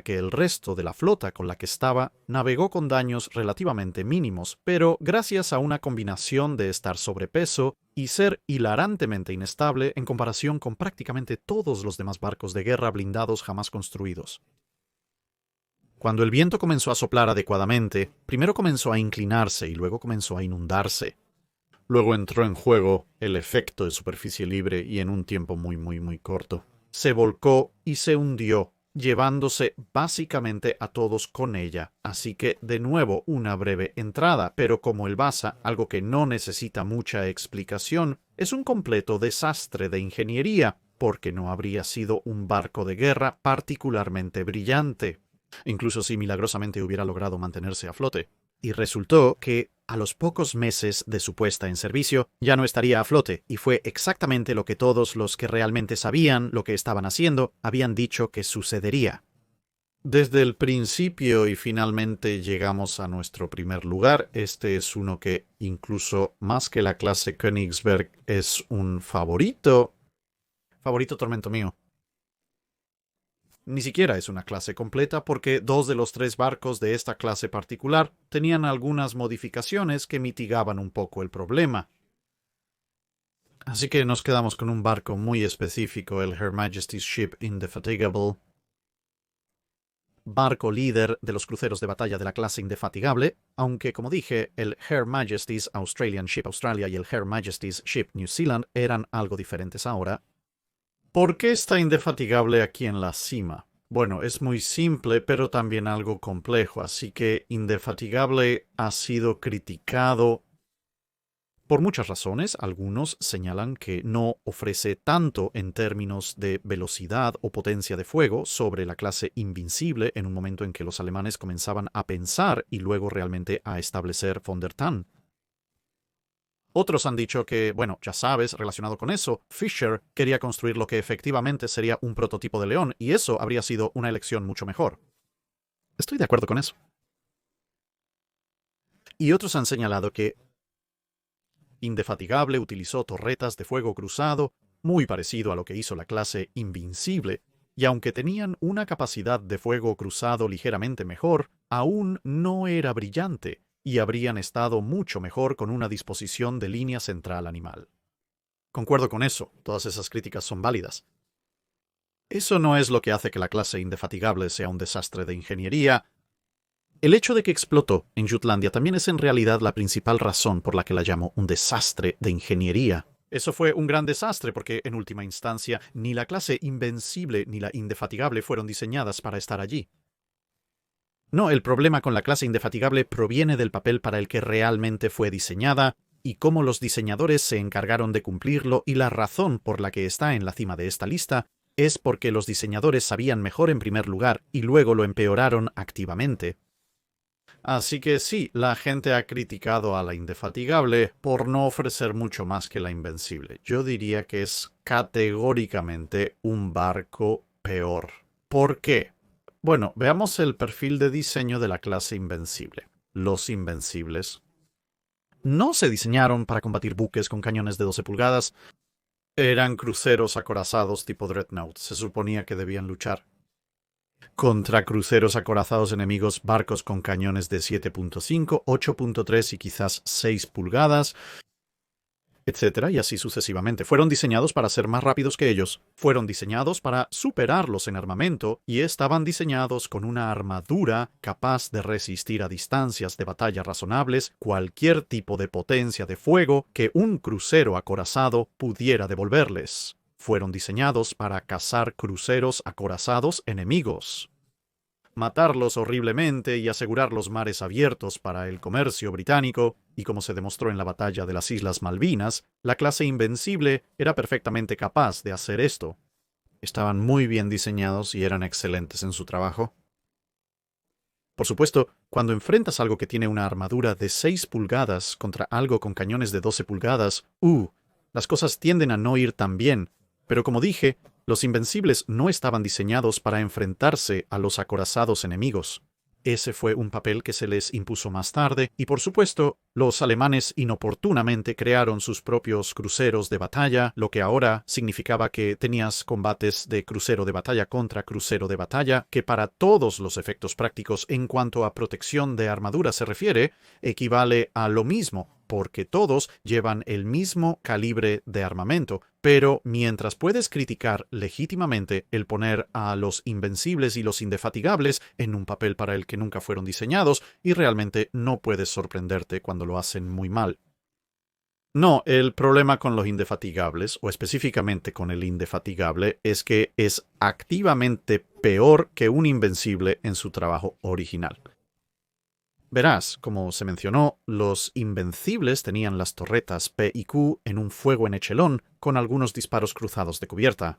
que el resto de la flota con la que estaba navegó con daños relativamente mínimos, pero gracias a una combinación de estar sobrepeso y ser hilarantemente inestable en comparación con prácticamente todos los demás barcos de guerra blindados jamás construidos. Cuando el viento comenzó a soplar adecuadamente, primero comenzó a inclinarse y luego comenzó a inundarse. Luego entró en juego el efecto de superficie libre y en un tiempo muy corto se volcó y se hundió, llevándose básicamente a todos con ella. Así que, de nuevo, una breve entrada, pero como el Vasa, algo que no necesita mucha explicación, es un completo desastre de ingeniería. porque no habría sido un barco de guerra particularmente brillante, incluso si milagrosamente hubiera logrado mantenerse a flote. Y resultó que, a los pocos meses de su puesta en servicio, ya no estaría a flote, y fue exactamente lo que todos los que realmente sabían lo que estaban haciendo habían dicho que sucedería. Desde el principio y finalmente llegamos a nuestro primer lugar. Este es uno que, incluso más que la clase Königsberg, es un favorito. Favorito tormento mío. Ni siquiera es una clase completa porque 2 de los 3 barcos de esta clase particular tenían algunas modificaciones que mitigaban un poco el problema. Así que nos quedamos con un barco muy específico, el Her Majesty's Ship Indefatigable, barco líder de los cruceros de batalla de la clase Indefatigable, aunque como dije, el Her Majesty's Australian Ship Australia y el Her Majesty's Ship New Zealand eran algo diferentes ahora. ¿Por qué está Indefatigable aquí en la cima? Bueno, es muy simple, pero también algo complejo, así que Indefatigable ha sido criticado por muchas razones. Algunos señalan que no ofrece tanto en términos de velocidad o potencia de fuego sobre la clase Invincible en un momento en que los alemanes comenzaban a pensar y luego realmente a establecer von der Tann. Otros han dicho que, bueno, ya sabes, relacionado con eso, Fisher quería construir lo que efectivamente sería un prototipo de León, y eso habría sido una elección mucho mejor. Estoy de acuerdo con eso. Y otros han señalado que Indefatigable utilizó torretas de fuego cruzado, muy parecido a lo que hizo la clase Invincible, y aunque tenían una capacidad de fuego cruzado ligeramente mejor, aún no era brillante, y habrían estado mucho mejor con una disposición de línea central animal. Concuerdo con eso, todas esas críticas son válidas. Eso no es lo que hace que la clase Indefatigable sea un desastre de ingeniería. El hecho de que explotó en Jutlandia también es en realidad la principal razón por la que la llamo un desastre de ingeniería. Eso fue un gran desastre porque, en última instancia, ni la clase Invencible ni la Indefatigable fueron diseñadas para estar allí. No, el problema con la clase Indefatigable proviene del papel para el que realmente fue diseñada y cómo los diseñadores se encargaron de cumplirlo, y la razón por la que está en la cima de esta lista es porque los diseñadores sabían mejor en primer lugar y luego lo empeoraron activamente. Así que sí, la gente ha criticado a la Indefatigable por no ofrecer mucho más que la Invencible. Yo diría que es categóricamente un barco peor. ¿Por qué? Bueno, veamos el perfil de diseño de la clase Invencible. Los Invencibles no se diseñaron para combatir buques con cañones de 12 pulgadas. Eran cruceros acorazados tipo Dreadnought. Se suponía que debían luchar contra cruceros acorazados enemigos, barcos con cañones de 7.5, 8.3 y quizás 6 pulgadas, etcétera, y así sucesivamente. Fueron diseñados para ser más rápidos que ellos, fueron diseñados para superarlos en armamento, y estaban diseñados con una armadura capaz de resistir a distancias de batalla razonables cualquier tipo de potencia de fuego que un crucero acorazado pudiera devolverles. Fueron diseñados para cazar cruceros acorazados enemigos, matarlos horriblemente y asegurar los mares abiertos para el comercio británico, y como se demostró en la batalla de las Islas Malvinas, la clase Invencible era perfectamente capaz de hacer esto. Estaban muy bien diseñados y eran excelentes en su trabajo. Por supuesto, cuando enfrentas algo que tiene una armadura de 6 pulgadas contra algo con cañones de 12 pulgadas, las cosas tienden a no ir tan bien. Pero como dije, los Invencibles no estaban diseñados para enfrentarse a los acorazados enemigos. Ese fue un papel que se les impuso más tarde, y por supuesto, los alemanes inoportunamente crearon sus propios cruceros de batalla, lo que ahora significaba que tenías combates de crucero de batalla contra crucero de batalla, que para todos los efectos prácticos en cuanto a protección de armadura se refiere, equivale a lo mismo, porque todos llevan el mismo calibre de armamento. Pero mientras puedes criticar legítimamente el poner a los Invencibles y los Indefatigables en un papel para el que nunca fueron diseñados, y realmente no puedes sorprenderte cuando lo hacen muy mal. No, el problema con los Indefatigables, o específicamente con el Indefatigable, es que es activamente peor que un Invencible en su trabajo original. Verás, como se mencionó, los Invencibles tenían las torretas P y Q en un fuego en echelón, con algunos disparos cruzados de cubierta.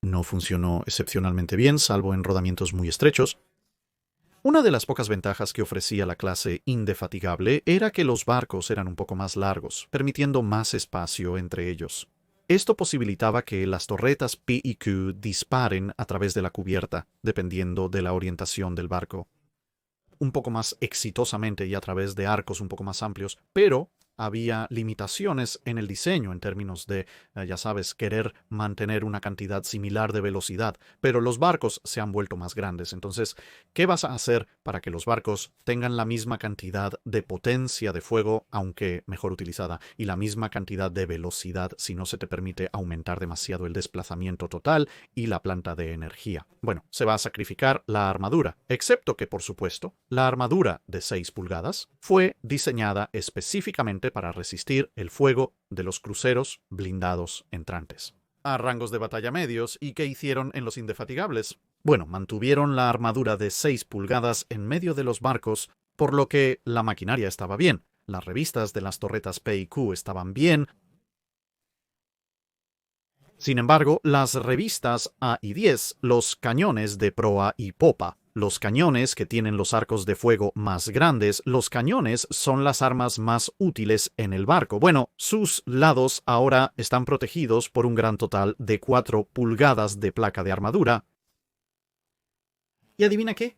No funcionó excepcionalmente bien, salvo en rodamientos muy estrechos. Una de las pocas ventajas que ofrecía la clase Indefatigable era que los barcos eran un poco más largos, permitiendo más espacio entre ellos. Esto posibilitaba que las torretas P y Q disparen a través de la cubierta, dependiendo de la orientación del barco, un poco más exitosamente y a través de arcos un poco más amplios, pero había limitaciones en el diseño en términos de, ya sabes, querer mantener una cantidad similar de velocidad, pero los barcos se han vuelto más grandes. Entonces, ¿qué vas a hacer para que los barcos tengan la misma cantidad de potencia de fuego, aunque mejor utilizada, y la misma cantidad de velocidad si no se te permite aumentar demasiado el desplazamiento total y la planta de energía? Bueno, se va a sacrificar la armadura, excepto que, por supuesto, la armadura de 6 pulgadas fue diseñada específicamente para resistir el fuego de los cruceros blindados entrantes a rangos de batalla medios. ¿Y qué hicieron en los Indefatigables? Bueno, mantuvieron la armadura de 6 pulgadas en medio de los barcos, por lo que la maquinaria estaba bien, las revistas de las torretas P y Q estaban bien. Sin embargo, las revistas A y 10, los cañones de proa y popa, los cañones que tienen los arcos de fuego más grandes, los cañones son las armas más útiles en el barco. Bueno, sus lados ahora están protegidos por un gran total de 4 pulgadas de placa de armadura. ¿Y adivina qué?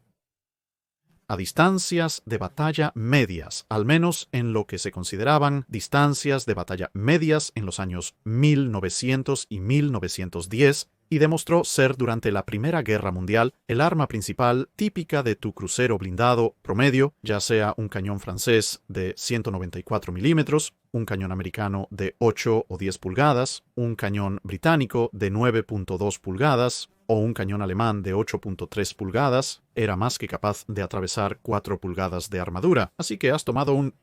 A distancias de batalla medias, al menos en lo que se consideraban distancias de batalla medias en los años 1900 y 1910, y demostró ser durante la Primera Guerra Mundial el arma principal típica de tu crucero blindado promedio, ya sea un cañón francés de 194 milímetros, un cañón americano de 8 o 10 pulgadas, un cañón británico de 9.2 pulgadas, o un cañón alemán de 8.3 pulgadas, era más que capaz de atravesar 4 pulgadas de armadura. Así que has tomado un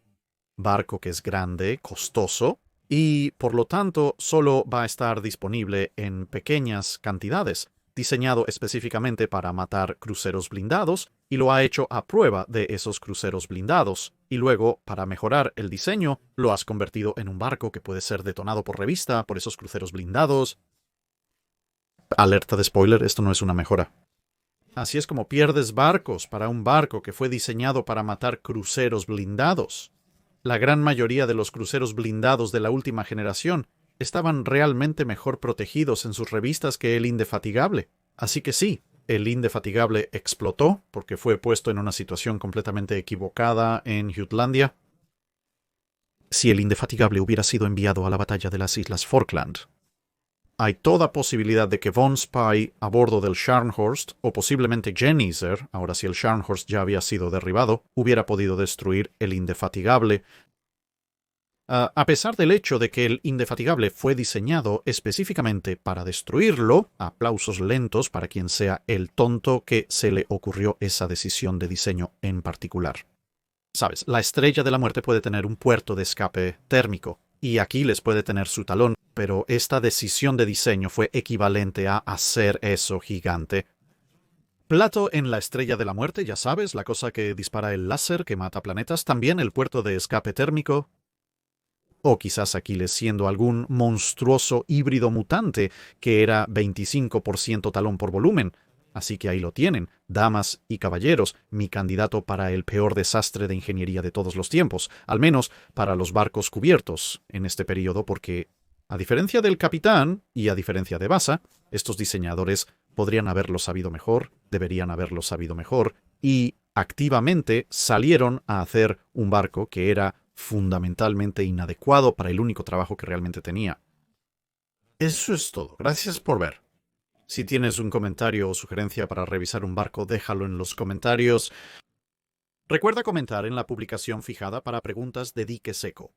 barco que es grande, costoso, y por lo tanto solo va a estar disponible en pequeñas cantidades, diseñado específicamente para matar cruceros blindados, y lo ha hecho a prueba de esos cruceros blindados. Y luego, para mejorar el diseño, lo has convertido en un barco que puede ser detonado por revista, por esos cruceros blindados. Alerta de spoiler, esto no es una mejora. Así es como pierdes barcos para un barco que fue diseñado para matar cruceros blindados. La gran mayoría de los cruceros blindados de la última generación estaban realmente mejor protegidos en sus revistas que el Indefatigable. Así que sí, el Indefatigable explotó porque fue puesto en una situación completamente equivocada en Jutlandia. Si el Indefatigable hubiera sido enviado a la batalla de las Islas Falkland, hay toda posibilidad de que Von Spy a bordo del Scharnhorst, o posiblemente Genieser, ahora si el Scharnhorst ya había sido derribado, hubiera podido destruir el Indefatigable. A pesar del hecho de que el Indefatigable fue diseñado específicamente para destruirlo, aplausos lentos para quien sea el tonto que se le ocurrió esa decisión de diseño en particular. Sabes, la Estrella de la Muerte puede tener un puerto de escape térmico, y Aquiles puede tener su talón, pero esta decisión de diseño fue equivalente a hacer eso gigante. Plato en la Estrella de la Muerte, ya sabes, la cosa que dispara el láser que mata planetas, también el puerto de escape térmico. O quizás Aquiles siendo algún monstruoso híbrido mutante que era 25% talón por volumen. Así que ahí lo tienen, damas y caballeros, mi candidato para el peor desastre de ingeniería de todos los tiempos, al menos para los barcos cubiertos en este periodo, porque, a diferencia del Capitán y a diferencia de Basa, estos diseñadores podrían haberlo sabido mejor, deberían haberlo sabido mejor, y activamente salieron a hacer un barco que era fundamentalmente inadecuado para el único trabajo que realmente tenía. Eso es todo. Gracias por ver. Si tienes un comentario o sugerencia para revisar un barco, déjalo en los comentarios. Recuerda comentar en la publicación fijada para preguntas de dique seco.